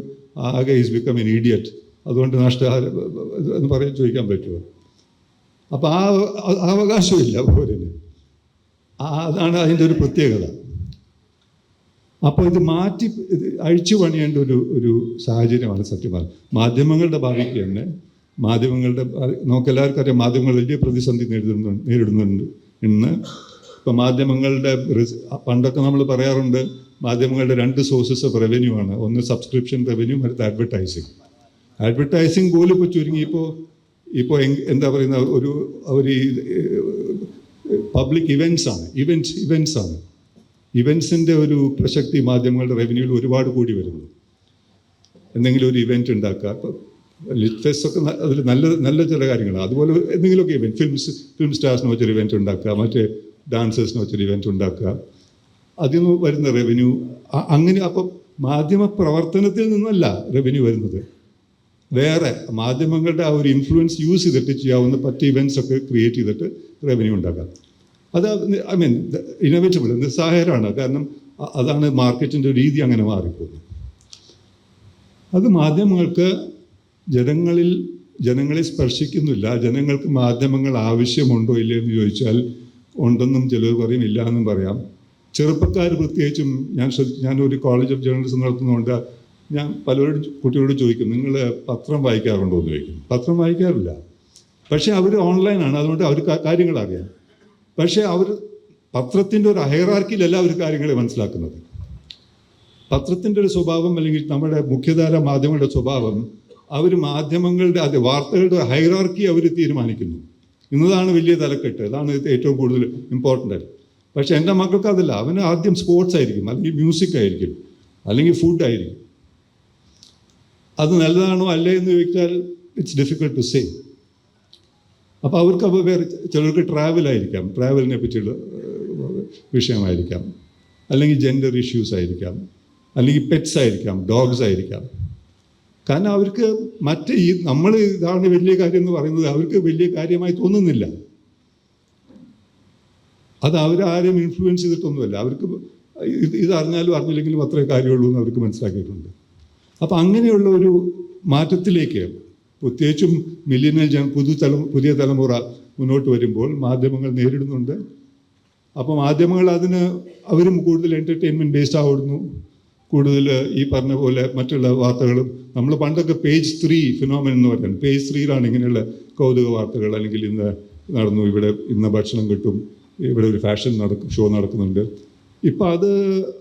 S1: ആകെ ഈസ് ബിക്കം എൻ ഇഡിയറ്റ്, അതുകൊണ്ട് എന്ന് ചോദിക്കാൻ പറ്റുമോ? അപ്പോൾ ആ അവകാശമില്ല പൗരന്. അതാണ് അതിൻ്റെ ഒരു പ്രത്യേകത. അപ്പോൾ ഇത് അഴിച്ചു പണിയേണ്ട ഒരു സാഹചര്യമാണ് സത്യമാണ്. മാധ്യമങ്ങളുടെ ഭാവിക്ക് തന്നെ നമുക്കെല്ലാവർക്കും അറിയാം, മാധ്യമങ്ങൾ വലിയ പ്രതിസന്ധി നേരിടുന്നുണ്ട് ഇന്ന്. ഇപ്പം മാധ്യമങ്ങളുടെ പണ്ടൊക്കെ നമ്മൾ പറയാറുണ്ട്, മാധ്യമങ്ങളുടെ 2 സോഴ്സസ് ഓഫ് റവന്യൂ ആണ്. ഒന്ന് സബ്സ്ക്രിപ്ഷൻ റവന്യൂ, മറ്റേ അഡ്വർടൈസിങ് പോലും ഇപ്പോൾ ചുരുങ്ങിയപ്പോൾ എന്താ പറയുന്ന ഒരു പബ്ലിക് ഇവൻറ്റ്സ് ആണ്. ഇവൻറ്റ്സിൻ്റെ ഒരു പ്രസക്തി മാധ്യമങ്ങളുടെ റവന്യൂവിൽ ഒരുപാട് കൂടി വരുന്നു. എന്തെങ്കിലും ഒരു ഇവൻറ്റ് ഉണ്ടാക്കുക, ഇപ്പോൾ ലിറ്റ്ഫെസ്റ്റ് ഒക്കെ അതിൽ നല്ല ചില കാര്യങ്ങളാണ്. അതുപോലെ എന്തെങ്കിലുമൊക്കെ ഇവൻറ്റ്, ഫിലിം സ്റ്റാർസിന് വെച്ചൊരു ഇവൻറ്റ് ഉണ്ടാക്കുക, മറ്റേ ഡാൻസേഴ്സിന് വെച്ചൊരു ഇവൻറ്റ് ഉണ്ടാക്കുക, അതിൽ നിന്ന് വരുന്ന റവന്യൂ അങ്ങനെ. അപ്പം മാധ്യമ പ്രവർത്തനത്തിൽ നിന്നല്ല റവന്യൂ വരുന്നത്, വേറെ മാധ്യമങ്ങളുടെ ആ ഒരു ഇൻഫ്ലുവൻസ് യൂസ് ചെയ്തിട്ട് ചെയ്യാവുന്ന പറ്റിയ ഇവൻറ്റ്സ് ഒക്കെ ക്രിയേറ്റ് ചെയ്തിട്ട് റവന്യൂ ഉണ്ടാക്കാം. അത് ഇന്നോവേറ്റബിൾ, നിസ്സാരമാണ്. കാരണം അതാണ് മാർക്കറ്റിൻ്റെ രീതി, അങ്ങനെ മാറിപ്പോകുന്നത്. അത് മാധ്യമങ്ങൾക്ക് ജനങ്ങളെ സ്പർശിക്കുന്നില്ല. ജനങ്ങൾക്ക് മാധ്യമങ്ങൾ ആവശ്യമുണ്ടോ ഇല്ലയോ എന്ന് ചോദിച്ചാൽ ഉണ്ടെന്നും ചിലർ പറയും, ഇല്ല എന്നും പറയാം. ചെറുപ്പക്കാർ പ്രത്യേകിച്ചും, ഞാനൊരു കോളേജ് ഓഫ് ജേർണലിസം നടത്തുന്നതുകൊണ്ട് ഞാൻ കുട്ടികളോട് ചോദിക്കും, നിങ്ങൾ പത്രം വായിക്കാറുണ്ടോ എന്ന് ചോദിക്കും. പത്രം വായിക്കാറില്ല. പക്ഷേ അവർ ഓൺലൈനാണ്, അതുകൊണ്ട് അവർ കാര്യങ്ങൾ അറിയാം. പക്ഷേ പത്രത്തിൻ്റെ ഒരു ഹൈറാർക്കിയിലല്ല അവർ കാര്യങ്ങളെ മനസ്സിലാക്കുന്നത്. പത്രത്തിൻ്റെ ഒരു സ്വഭാവം, അല്ലെങ്കിൽ നമ്മുടെ മുഖ്യധാര മാധ്യമങ്ങളുടെ സ്വഭാവം, അവർ മാധ്യമങ്ങളുടെ വാർത്തകളുടെ ഹൈറാർക്കി അവർ തീരുമാനിക്കുന്നു. ഇന്നതാണ് വലിയ തലക്കെട്ട്, അതാണ് ഏറ്റവും കൂടുതൽ ഇമ്പോർട്ടൻ്റ്. പക്ഷേ എൻ്റെ മക്കൾക്ക് അതല്ല. അവന് ആദ്യം സ്പോർട്സ് ആയിരിക്കും, അല്ലെങ്കിൽ മ്യൂസിക് ആയിരിക്കും, അല്ലെങ്കിൽ ഫുഡ് ആയിരിക്കും. അത് നല്ലതാണോ അല്ലേ എന്ന് ചോദിച്ചാൽ ഇറ്റ്സ് ഡിഫിക്കൾട്ട് ടു സേ. അപ്പോൾ അവർക്ക് വേറെ ചിലർക്ക് ട്രാവലായിരിക്കാം, ട്രാവലിനെ പറ്റിയുള്ള വിഷയമായിരിക്കാം, അല്ലെങ്കിൽ ജെൻഡർ ഇഷ്യൂസ് ആയിരിക്കാം, അല്ലെങ്കിൽ പെറ്റ്സ് ആയിരിക്കാം, ഡോഗ്സ് ആയിരിക്കാം. കാരണം അവർക്ക് നമ്മൾ ഇതാണ് വലിയ കാര്യം എന്ന് പറയുന്നത് അവർക്ക് വലിയ കാര്യമായി തോന്നുന്നില്ല. അത് അവരാരും ഇൻഫ്ലുവൻസ് ചെയ്തിട്ടൊന്നുമല്ല. അവർക്ക് ഇതറിഞ്ഞാലും അറിഞ്ഞില്ലെങ്കിലും അത്രേ കാര്യമുള്ളൂ എന്ന് അവർക്ക് മനസ്സിലാക്കിയിട്ടുണ്ട്. അപ്പോൾ അങ്ങനെയുള്ള ഒരു മാറ്റത്തിലേക്ക് പ്രത്യേകിച്ചും മില്ലിയനിയൽ പുതിയ തലമുറ മുന്നോട്ട് വരുമ്പോൾ മാധ്യമങ്ങൾ നേരിടുന്നുണ്ട്. അപ്പോൾ മാധ്യമങ്ങൾ അവരും കൂടുതൽ എൻ്റർടൈൻമെൻറ്റ് ബേസ്ഡ് ആവുന്നു. കൂടുതൽ ഈ പറഞ്ഞ പോലെ മറ്റുള്ള വാർത്തകളും, നമ്മൾ പണ്ടൊക്കെ പേജ് 3 ഫിനോമിനൻ എന്ന് പറയുന്നത്, പേജ് 3യിലാണ് ഇങ്ങനെയുള്ള കൗതുക വാർത്തകൾ, അല്ലെങ്കിൽ ഇന്ന് നടന്നു, ഇന്ന് ഭക്ഷണം കിട്ടും, ഇവിടെ ഒരു ഫാഷൻ ഷോ നടക്കുന്നുണ്ട്. ഇപ്പം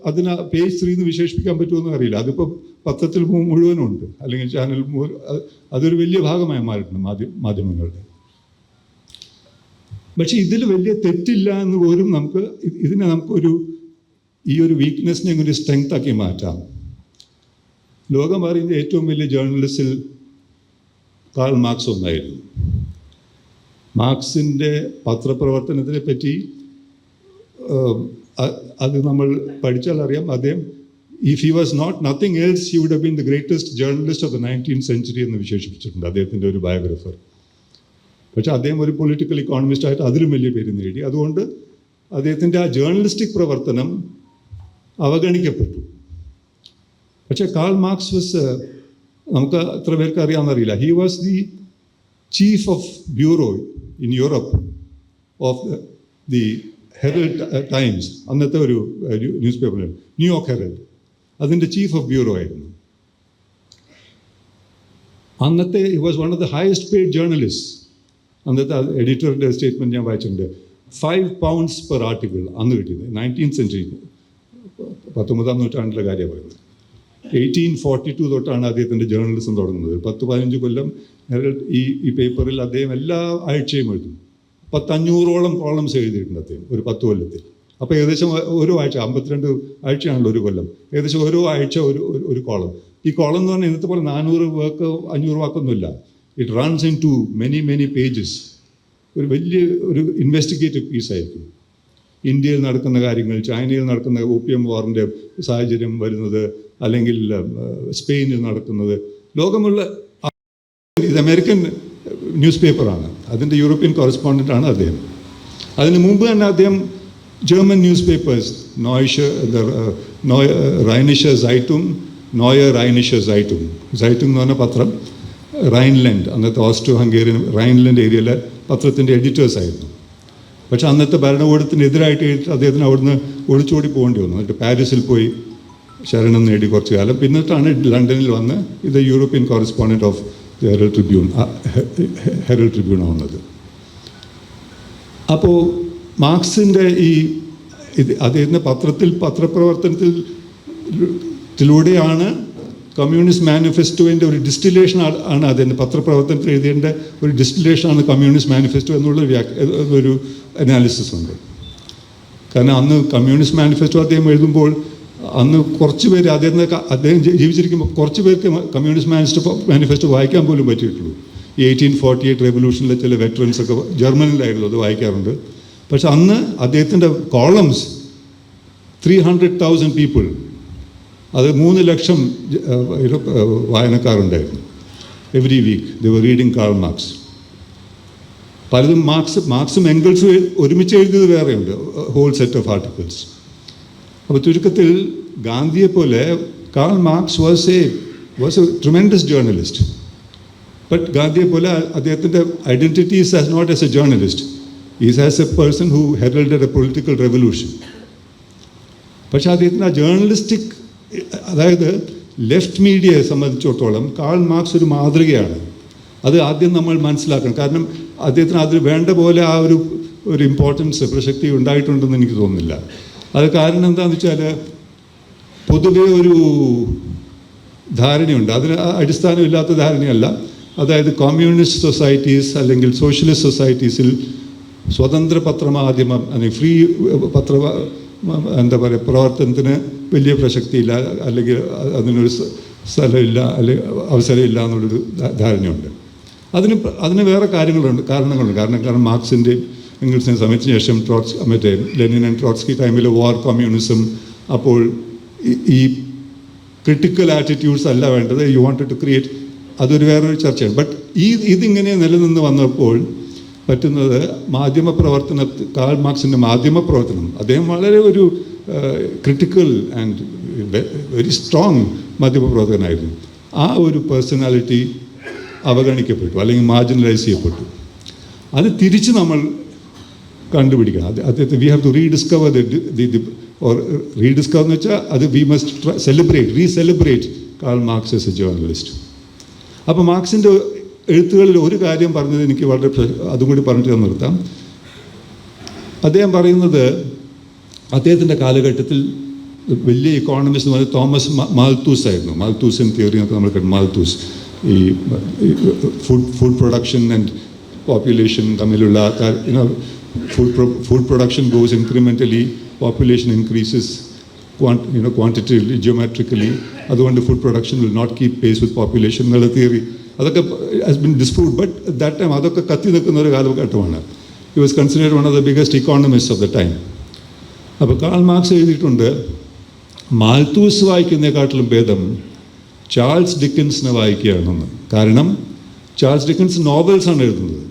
S1: അതിന് പേജ് 3 എന്ന് വിശേഷിപ്പിക്കാൻ പറ്റുമെന്ന് അറിയില്ല. അതിപ്പോൾ പത്രത്തിൽ മുഴുവനും ഉണ്ട്, അല്ലെങ്കിൽ ചാനൽ അതൊരു വലിയ ഭാഗമായി മാറിയിട്ടുണ്ട് മാധ്യമങ്ങളുടെ. പക്ഷെ ഇതിൽ വലിയ തെറ്റില്ല എന്ന് പോലും ഇതിനെ ഈ ഒരു വീക്ക്നെസ്സിനെ ഒരു സ്ട്രെങ്ത് ആക്കി മാറ്റാം. ലോകം അറിയുന്ന ഏറ്റവും വലിയ ജേർണലിസ്റ്റിൽ കാൾ മാർക്സ് ഒന്നായിരുന്നു. മാർക്സിൻ്റെ പത്രപ്രവർത്തനത്തിനെ പറ്റി അത് നമ്മൾ പഠിച്ചാൽ അറിയാം. അദ്ദേഹം, if he was not nothing else he would have been the greatest journalist of the 19th century എന്ന് വിശേഷിപ്പിച്ചിട്ടുണ്ട് അദ്ദേഹത്തിൻ്റെ ഒരു ബയോഗ്രഫർ. പക്ഷെ അദ്ദേഹം ഒരു പൊളിറ്റിക്കൽ ഇക്കോണമിസ്റ്റായിട്ട് അതിലും വലിയ പേര് നേടി. അതുകൊണ്ട് അദ്ദേഹത്തിൻ്റെ ആ ജേർണലിസ്റ്റിക് പ്രവർത്തനം അവഗണിക്കപ്പെട്ടു. പക്ഷേ കാൾ മാർക്സ് നമുക്ക് എത്ര പേർക്ക് അറിയാമെന്നറിയില്ല, he was the chief of bureau in Europe of the Herald Times, അന്നത്തെ ഒരു ന്യൂസ് പേപ്പറാണ്, ന്യൂയോർക്ക് ഹെറൽഡ്. അതിൻ്റെ ചീഫ് ഓഫ് ബ്യൂറോ ആയിരുന്നു. അന്നത്തെ he was one of the highest paid journalist. അന്നത്തെ എഡിറ്ററുടെ സ്റ്റേറ്റ്മെൻറ്റ് ഞാൻ വായിച്ചിട്ടുണ്ട്. £5 per ആർട്ടിക്കിൾ അന്ന് കിട്ടിയത്. 19th century, 19ാം നൂറ്റാണ്ടിലെ കാര്യമാണ് പറയുന്നത്. 1842 തൊട്ടാണ് അദ്ദേഹത്തിൻ്റെ ജേർണലിസം തുടങ്ങുന്നത്. 10-15 കൊല്ലം ഈ പേപ്പറിൽ അദ്ദേഹം എല്ലാ ആഴ്ചയും എഴുതും. 500ഓളം കോളംസ് എഴുതിയിട്ടുണ്ട് അദ്ദേഹം ഒരു 10 കൊല്ലത്തിൽ. അപ്പോൾ ഏകദേശം ഓരോ ആഴ്ച 52 ആഴ്ചയാണല്ലോ ഒരു കൊല്ലം, ഏകദേശം ഓരോ ആഴ്ച ഒരു കോളം. ഈ കോളം എന്ന് പറഞ്ഞാൽ ഇന്നത്തെ പോലെ 400 വാക്ക് 500 വാക്കൊന്നുമില്ല. It runs into many pages. ഒരു വലിയ ഒരു ഇൻവെസ്റ്റിഗേറ്റീവ് പീസായിരിക്കും. ഇന്ത്യയിൽ നടക്കുന്ന കാര്യങ്ങൾ, ചൈനയിൽ നടക്കുന്ന ഓപ്പിയം വാറിൻ്റെ സാഹചര്യം വരുന്നത്, അല്ലെങ്കിൽ സ്പെയിനിൽ നടക്കുന്നത്, ലോകമുള്ള ഇത് അമേരിക്കൻ ന്യൂസ് പേപ്പറാണ്. അതിൻ്റെ യൂറോപ്യൻ കോറസ്പോണ്ടൻ്റാണ് അദ്ദേഹം. അതിന് മുമ്പ് തന്നെ അദ്ദേഹം ജർമ്മൻ ന്യൂസ് പേപ്പേഴ്സ് റൈനിഷ സൈറ്റും നോയർ റൈനിഷ സൈറ്റും എന്ന് പറഞ്ഞ പത്രം റൈൻലൻഡ്, അന്നത്തെ ഓസ്ട്രോ ഹംഗേറിയൻ റൈൻലൻഡ് ഏരിയയിലെ പത്രത്തിൻ്റെ എഡിറ്റേഴ്സായിരുന്നു. പക്ഷേ അന്നത്തെ ഭരണകൂടത്തിനെതിരായിട്ട് അദ്ദേഹത്തിന് അവിടുന്ന് ഒളിച്ചോടി പോകേണ്ടി വന്നു. എന്നിട്ട് പാരീസിൽ പോയി ശരണം നേടി കുറച്ചു കാലം. പിന്നിട്ടാണ് ലണ്ടനിൽ വന്ന് ഇത് യൂറോപ്യൻ കോറസ്പോണ്ടൻറ്റ് ഓഫ് ഹെറൽഡ് ട്രിബ്യൂൺ ആവുന്നത്. അപ്പോൾ മാർക്സിൻ്റെ അദ്ദേഹത്തിൻ്റെ പത്രപ്രവർത്തനത്തിലൂടെയാണ് കമ്മ്യൂണിസ്റ്റ് മാനിഫെസ്റ്റോൻ്റെ ഒരു ഡിസ്റ്റിലേഷൻ ആണ് അദ്ദേഹം പത്രപ്രവർത്തനത്തിൽ എഴുതേണ്ട ഒരു ഡിസ്റ്റിലേഷനാണ് കമ്മ്യൂണിസ്റ്റ് മാനിഫെസ്റ്റോ എന്നുള്ളൊരു അനാലിസിസ് ഉണ്ട്. കാരണം അന്ന് കമ്മ്യൂണിസ്റ്റ് മാനിഫെസ്റ്റോ അദ്ദേഹം എഴുതുമ്പോൾ അന്ന് കുറച്ച് പേര് അദ്ദേഹം ജീവിച്ചിരിക്കുമ്പോൾ കുറച്ച് പേർക്ക് കമ്മ്യൂണിസ്റ്റ് മാനിഫെസ്റ്റോ വായിക്കാൻ പോലും പറ്റിയിട്ടുള്ളൂ. ഈ 1848 റെവല്യൂഷനിലെ ചില വെറ്ററൻസൊക്കെ ജർമ്മനിലായിരുന്നു അത് വായിക്കാറുണ്ട്. പക്ഷെ അന്ന് അദ്ദേഹത്തിൻ്റെ കോളംസ് 300,000 പീപ്പിൾ, അത് 3 ലക്ഷം വായനക്കാരുണ്ടായിരുന്നു. എവറി വീക്ക് ദേ വർ റീഡിങ് കാൾ മാർക്സ്. പലതും മാർക്സും എംഗൽസും ഒരുമിച്ച് എഴുതിയത് വേറെയുണ്ട്, ഹോൾ സെറ്റ് ഓഫ് ആർട്ടിക്കിൾസ്. അപ്പോൾ ചുരുക്കത്തിൽ ഗാന്ധിയെപ്പോലെ Karl Marx was a tremendous journalist. But ഗാന്ധിയെപ്പോലെ അദ്ദേഹത്തിൻ്റെ identity is as not as a journalist, is as a person who heralded a political revolution. പക്ഷേ അദ്ദേഹത്തിന് ആ ജേർണലിസ്റ്റിക്, അതായത് ലെഫ്റ്റ് മീഡിയയെ സംബന്ധിച്ചിടത്തോളം കാൾ മാർക്സ് ഒരു മാതൃകയാണ്. അത് ആദ്യം നമ്മൾ മനസ്സിലാക്കണം. കാരണം അദ്ദേഹത്തിന് അതിൽ വേണ്ട പോലെ ആ ഒരു ഇമ്പോർട്ടൻസ്, പ്രസക്തി ഉണ്ടായിട്ടുണ്ടെന്ന് എനിക്ക് തോന്നുന്നില്ല. അത് കാരണം എന്താണെന്ന് വെച്ചാൽ പൊതുവെ ഒരു ധാരണയുണ്ട്, അതിന് അടിസ്ഥാനമില്ലാത്ത ധാരണയല്ല. അതായത് കമ്മ്യൂണിസ്റ്റ് സൊസൈറ്റീസ് അല്ലെങ്കിൽ സോഷ്യലിസ്റ്റ് സൊസൈറ്റീസിൽ സ്വതന്ത്ര പത്രമാധ്യമം അല്ലെങ്കിൽ ഫ്രീ പ്രവർത്തനത്തിന് വലിയ പ്രസക്തിയില്ല, അല്ലെങ്കിൽ അതിനൊരു സ്ഥലമില്ല, അല്ലെങ്കിൽ അവസരമില്ല എന്നുള്ളൊരു ധാരണയുണ്ട്. അതിന് വേറെ കാരണങ്ങളുണ്ട്. കാരണം മാർക്സിൻ്റെയും എംഗൽസിൻ്റെ സമയത്തിന് ശേഷം ലെനിൻ ആൻഡ് ട്രോട്സ്കി ടൈമിൽ വാർ കമ്മ്യൂണിസം, അപ്പോൾ ഈ ക്രിട്ടിക്കൽ ആറ്റിറ്റ്യൂഡ്സ് അല്ല വേണ്ടത്, യു വാണ്ടഡ് ടു ക്രിയേറ്റ്, അതൊരു വേറൊരു ചർച്ചയാണ്. ബട്ട് ഇതിങ്ങനെ നിലനിന്ന് വന്നപ്പോൾ പറ്റുന്നത് കാൾ മാർക്സിൻ്റെ മാധ്യമപ്രവർത്തനം, അദ്ദേഹം വളരെ ഒരു ക്രിട്ടിക്കൽ ആൻഡ് വെരി സ്ട്രോങ് മാധ്യമപ്രവർത്തകനായിരുന്നു. ആ ഒരു പേഴ്സണാലിറ്റി അവഗണിക്കപ്പെട്ടു അല്ലെങ്കിൽ മാർജിനലൈസ് ചെയ്യപ്പെട്ടു. അത് തിരിച്ച് നമ്മൾ കണ്ടുപിടിക്കണം. അദ്ദേഹത്തെ we have to rediscover rediscover എന്ന് വെച്ചാൽ അത് we must recelebrate Karl Marx as a journalist. അപ്പോൾ മാർക്സിൻ്റെ എഴുത്തുകളിൽ ഒരു കാര്യം പറഞ്ഞത് എനിക്ക് വളരെ, അതും കൂടി പറഞ്ഞിട്ട് നിർത്താം. അദ്ദേഹം പറയുന്നത് അദ്ദേഹത്തിൻ്റെ കാലഘട്ടത്തിൽ വലിയ ഇക്കോണമിസ്റ്റ് എന്ന് പറയുന്നത് തോമസ് മാൽത്തൂസ് ആയിരുന്നു. മാൽത്തൂസിൻ തിയറി എന്നൊക്കെ നമ്മൾ കണ്ടു. മാൽത്തൂസ് ഈ ഫുഡ് പ്രൊഡക്ഷൻ ആൻഡ് പോപ്പുലേഷൻ തമ്മിലുള്ള food production goes incrementally, population increases quantitatively geometrically, അതുകൊണ്ട് food production will not keep pace with population എന്നുള്ള തിയറി അതൊക്കെ has been disproved. But that time അതൊക്കെ കത്തി നിൽക്കുന്ന ഒരു കാലഘട്ടമാണ്. He was considered one of the biggest economist of the time. അപ്പോൾ Karl Marx എഴുതിയിട്ടുണ്ട്, മാൽത്തൂസ് വായിക്കുന്നതിനെക്കാട്ടിലും ഭേദം ചാൾസ് ഡിക്കൻസിനെ വായിക്കുകയാണെന്ന്. കാരണം ചാൾസ് ഡിക്കൻസ് നോവൽസാണ് എഴുതുന്നത്.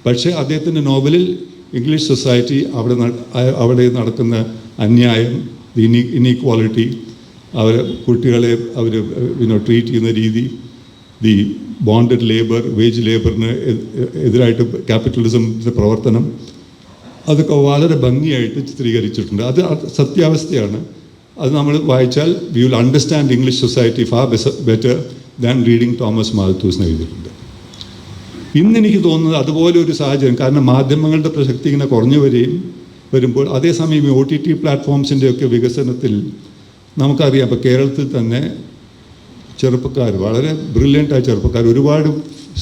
S1: പക്ഷേ അദ്ദേഹത്തിൻ്റെ നോവലിൽ ഇംഗ്ലീഷ് സൊസൈറ്റി, അവിടെ നടക്കുന്ന അന്യായം, ഇനീക്വാളിറ്റി, കുട്ടികളെ ട്രീറ്റ് ചെയ്യുന്ന രീതി, ദി ബോണ്ടഡ് ലേബർ, വേജ് ലേബറിന് എതിരായിട്ട് ക്യാപിറ്റലിസത്തിൻ്റെ പ്രവർത്തനം, അതൊക്കെ വളരെ ഭംഗിയായിട്ട് ചിത്രീകരിച്ചിട്ടുണ്ട്. അത് സത്യാവസ്ഥയാണ്. അത് നമ്മൾ വായിച്ചാൽ we will understand English society far better than reading Thomas Malthus എഴുതിയിട്ടുണ്ട്. ഇന്നെനിക്ക് തോന്നുന്നത് അതുപോലെ ഒരു സാഹചര്യം, കാരണം മാധ്യമങ്ങളുടെ പ്രസക്തി ഇങ്ങനെ കുറഞ്ഞു വരുമ്പോൾ അതേസമയം ഈ OTT പ്ലാറ്റ്ഫോംസിൻ്റെയൊക്കെ വികസനത്തിൽ നമുക്കറിയാം, ഇപ്പോൾ കേരളത്തിൽ തന്നെ ചെറുപ്പക്കാർ, വളരെ ബ്രില്യൻ്റായ ചെറുപ്പക്കാർ ഒരുപാട്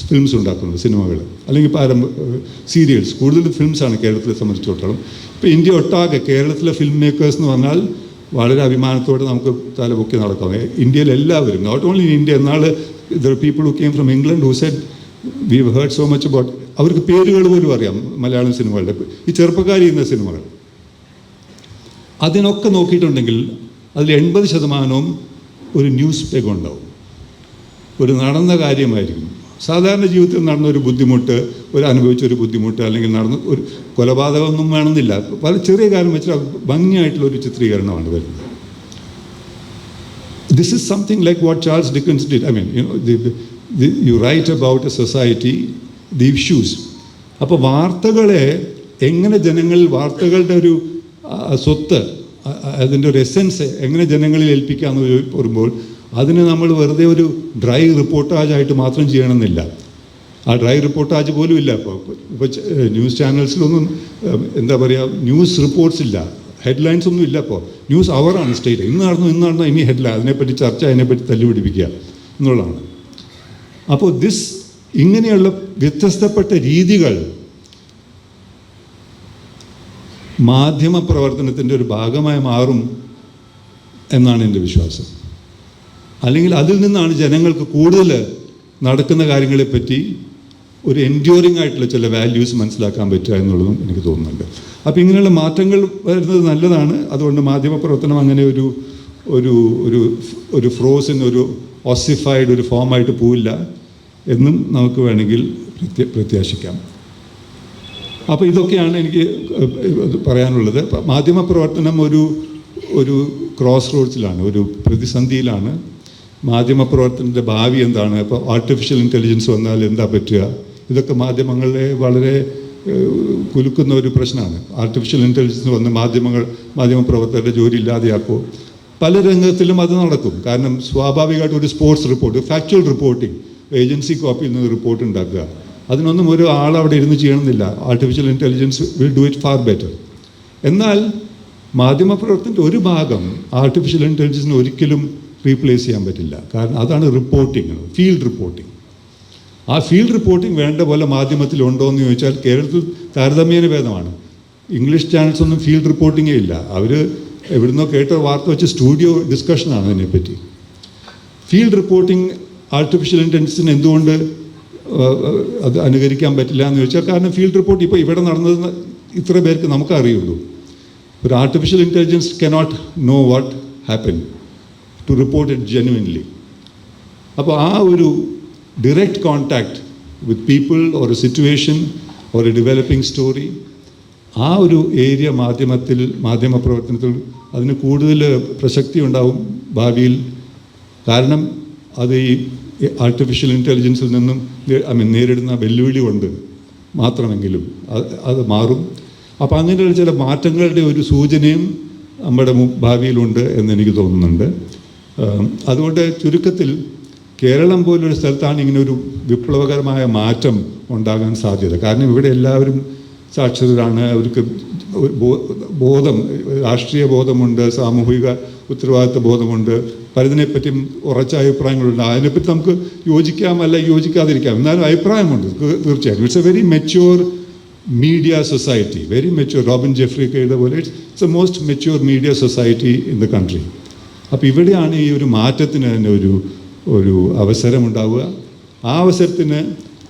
S1: ഫിലിംസ് ഉണ്ടാക്കുന്നുണ്ട്, സിനിമകൾ അല്ലെങ്കിൽ സീരിയൽസ്, കൂടുതൽ ഫിലിംസാണ് കേരളത്തിലെ സംബന്ധിച്ചിടത്തോളം. ഇപ്പോൾ ഇന്ത്യ ഒട്ടാകെ കേരളത്തിലെ ഫിലിം മേക്കേഴ്സ് എന്ന് പറഞ്ഞാൽ വളരെ അഭിമാനത്തോടെ നമുക്ക് തലപൊക്കി നടക്കാം. ഇന്ത്യയിൽ എല്ലാവരും, നോട്ട് ഓൺലി ഇൻ ഇന്ത്യ, എന്നാൽ there people who came from England who Z V heard so much about, അവർക്ക് പേരുകൾ പോലും അറിയാം മലയാളം സിനിമകളുടെ, ഈ ചെറുപ്പക്കാർ ചെയ്യുന്ന സിനിമകൾ. അതിനൊക്കെ നോക്കിയിട്ടുണ്ടെങ്കിൽ അതിൽ 80% ഒരു ന്യൂസ് പേഗ് ഉണ്ടാവും, ഒരു നടന്ന കാര്യമായിരിക്കും. സാധാരണ ജീവിതത്തിൽ നടന്ന ഒരു ബുദ്ധിമുട്ട്, ഒരു അനുഭവിച്ചൊരു ബുദ്ധിമുട്ട്, അല്ലെങ്കിൽ നടന്ന ഒരു കൊലപാതകമൊന്നും വേണമെന്നില്ല, പല ചെറിയ കാര്യം വെച്ചാൽ ഭംഗിയായിട്ടുള്ളൊരു ചിത്രീകരണമാണ് വരുന്നത്. This is something like what Charles Dickens did. I mean you write about a society, the issues. അപ്പോൾ വാർത്തകളെ എങ്ങനെ ജനങ്ങളിൽ, വാർത്തകളുടെ ഒരു സ്വത്ത്, അതിൻ്റെ ഒരു എസെൻസ് എങ്ങനെ ജനങ്ങളിൽ ഏൽപ്പിക്കാമെന്ന് വരുമ്പോൾ അതിന് നമ്മൾ വെറുതെ ഒരു ഡ്രൈ റിപ്പോർട്ടാജായിട്ട് മാത്രം ചെയ്യണമെന്നില്ല. ആ ഡ്രൈ റിപ്പോർട്ടാജ് പോലും ഇല്ല. ഇപ്പോൾ ന്യൂസ് ചാനൽസിലൊന്നും എന്താ പറയുക, ന്യൂസ് റിപ്പോർട്ട്സ് ഇല്ല, ഹെഡ്ലൈൻസ് ഒന്നും ഇല്ല. ഇപ്പോൾ ന്യൂസ് അവറാണ് സ്റ്റേറ്റ്, ഇന്ന് നടന്നു ഇനി ഹെഡ്ലൈൻ, അതിനെപ്പറ്റി ചർച്ച, അതിനെപ്പറ്റി തല്ലുപിടിപ്പിക്കുക എന്നുള്ളതാണ്. അപ്പോൾ ഇങ്ങനെയുള്ള വ്യത്യസ്തപ്പെട്ട രീതികൾ മാധ്യമ പ്രവർത്തനത്തിൻ്റെ ഒരു ഭാഗമായി മാറും എന്നാണ് എൻ്റെ വിശ്വാസം. അല്ലെങ്കിൽ അതിൽ നിന്നാണ് ജനങ്ങൾക്ക് കൂടുതൽ നടക്കുന്ന കാര്യങ്ങളെപ്പറ്റി ഒരു എൻഡ്യൂറിംഗ് ആയിട്ടുള്ള ചില വാല്യൂസ് മനസ്സിലാക്കാൻ പറ്റുക എന്നുള്ളതും എനിക്ക് തോന്നുന്നുണ്ട്. അപ്പോൾ ഇങ്ങനെയുള്ള മാറ്റങ്ങൾ വരുന്നത് നല്ലതാണ്. അതുകൊണ്ട് മാധ്യമപ്രവർത്തനം അങ്ങനെ ഒരു ഫ്രോസൻ, ഒരു ഓസിഫൈഡ് ഒരു ഫോമായിട്ട് പോവില്ല എന്നും നമുക്ക് വേണമെങ്കിൽ പ്രത്യാശിക്കാം. അപ്പോൾ ഇതൊക്കെയാണ് എനിക്ക് പറയാനുള്ളത്. മാധ്യമപ്രവർത്തനം ഒരു ക്രോസ് റോഡ്സിലാണ്, ഒരു പ്രതിസന്ധിയിലാണ്. മാധ്യമപ്രവർത്തനത്തിൻ്റെ ഭാവി എന്താണ്? ഇപ്പോൾ ആർട്ടിഫിഷ്യൽ ഇൻ്റലിജൻസ് വന്നാൽ എന്താ പറ്റുക? ഇതൊക്കെ മാധ്യമങ്ങളെ വളരെ കുലുക്കുന്ന ഒരു പ്രശ്നമാണ്. ആർട്ടിഫിഷ്യൽ ഇൻ്റലിജൻസ് വന്ന് മാധ്യമപ്രവർത്തകരുടെ ജോലി ഇല്ലാതെയാക്കുമോ? പല രംഗത്തിലും അത് നടക്കും. കാരണം സ്വാഭാവികമായിട്ട് ഒരു sports report, factual reporting, agency കോപ്പിയിൽ നിന്ന് റിപ്പോർട്ട് ഉണ്ടാക്കുക, അതിനൊന്നും ഒരു ആൾ അവിടെ ഇരുന്ന് ചെയ്യണമെന്നില്ല. Artificial intelligence will do it far better. എന്നാൽ മാധ്യമപ്രവർത്തനത്തിൻ്റെ ഒരു ഭാഗം ആർട്ടിഫിഷ്യൽ ഇൻ്റലിജൻസിന് ഒരിക്കലും റീപ്ലേസ് ചെയ്യാൻ പറ്റില്ല. കാരണം അതാണ് റിപ്പോർട്ടിങ്, ഫീൽഡ് റിപ്പോർട്ടിങ്. ആ ഫീൽഡ് റിപ്പോർട്ടിംഗ് വേണ്ട പോലെ മാധ്യമത്തിലുണ്ടോ എന്ന് ചോദിച്ചാൽ കേരളത്തിൽ താരതമ്യേന ഭേദമാണ്. ഇംഗ്ലീഷ് ചാനൽസൊന്നും ഫീൽഡ് റിപ്പോർട്ടിങ്ങേ ഇല്ല. അവർ എവിടുന്നോ കേട്ട വാർത്ത വെച്ച് സ്റ്റുഡിയോ ഡിസ്കഷനാണ് അതിനെപ്പറ്റി. ഫീൽഡ് റിപ്പോർട്ടിംഗ് ആർട്ടിഫിഷ്യൽ ഇൻ്റലിജൻസിന് എന്തുകൊണ്ട് അത് അനുകരിക്കാൻ പറ്റില്ല എന്ന് ചോദിച്ചാൽ, കാരണം ഫീൽഡ് റിപ്പോർട്ട് ഇപ്പോൾ ഇവിടെ നടന്നത് ഇത്ര പേർക്ക് നമുക്ക് അറിയുള്ളൂ. ഒരു artificial intelligence cannot know what happen to report it genuinely. അപ്പോൾ ആ ഒരു direct contact with people or a situation or a developing story, ആ ഒരു ഏരിയ മാധ്യമപ്രവർത്തനത്തിൽ അതിന് കൂടുതൽ പ്രസക്തി ഉണ്ടാവും ഭാവിയിൽ. കാരണം അത് ഈ ആർട്ടിഫിഷ്യൽ ഇൻ്റലിജൻസിൽ നിന്നും നേരിടുന്ന വെല്ലുവിളി കൊണ്ട് മാത്രമെങ്കിലും അത് മാറും. അപ്പോൾ അങ്ങനെയുള്ള ചില മാറ്റങ്ങളുടെ ഒരു സൂചനയും നമ്മുടെ ഭാവിയിലുണ്ട് എന്നെനിക്ക് തോന്നുന്നുണ്ട്. അതുകൊണ്ട് ചുരുക്കത്തിൽ കേരളം പോലൊരു സ്ഥലത്താണ് ഇങ്ങനെ ഒരു വിപ്ലവകരമായ മാറ്റം ഉണ്ടാകാൻ സാധ്യത. കാരണം ഇവിടെ എല്ലാവരും സാക്ഷരരാണ്, അവർക്ക് ബോധം, രാഷ്ട്രീയ ബോധമുണ്ട്, സാമൂഹിക ഉത്തരവാദിത്വ ബോധമുണ്ട്, പലതിനെപ്പറ്റിയും ഉറച്ച അഭിപ്രായങ്ങളുണ്ട്. അതിനെപ്പറ്റി നമുക്ക് യോജിക്കാമല്ല യോജിക്കാതിരിക്കാം, എന്നാലും അഭിപ്രായമുണ്ട് തീർച്ചയായിട്ടും. It's a very mature media society, very mature. Robin Jeffrey ഒക്കെ എഴുതിയ പോലെ it's a most mature media society in the country. അപ്പോൾ ഇവിടെയാണ് ഈ ഒരു മാറ്റത്തിന് തന്നെ ഒരു അവസരമുണ്ടാവുക. ആ അവസരത്തിന്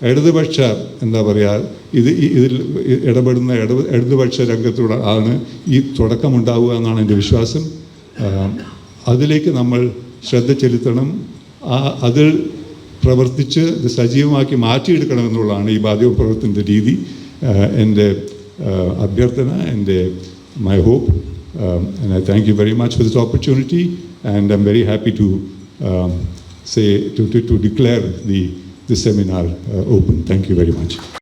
S1: ഇടതുപക്ഷ എന്താ പറയുക, ഇതിൽ ഇടപെടുന്ന ഇടതുപക്ഷ രംഗത്തൂടെ ആണ് ഈ തുടക്കമുണ്ടാവുക എന്നാണ് എൻ്റെ വിശ്വാസം. അതിലേക്ക് നമ്മൾ ശ്രദ്ധ ചെലുത്തണം, അതിൽ പ്രവർത്തിച്ച് ഇത് സജീവമാക്കി മാറ്റിയെടുക്കണം എന്നുള്ളതാണ് ഈ മാധ്യമപ്രവർത്തനത്തിൻ്റെ രീതി. എൻ്റെ അഭ്യർത്ഥന, എൻ്റെ my hope. And I thank you very much for this opportunity, and I'm very happy to to declare the seminar open. Thank you very much.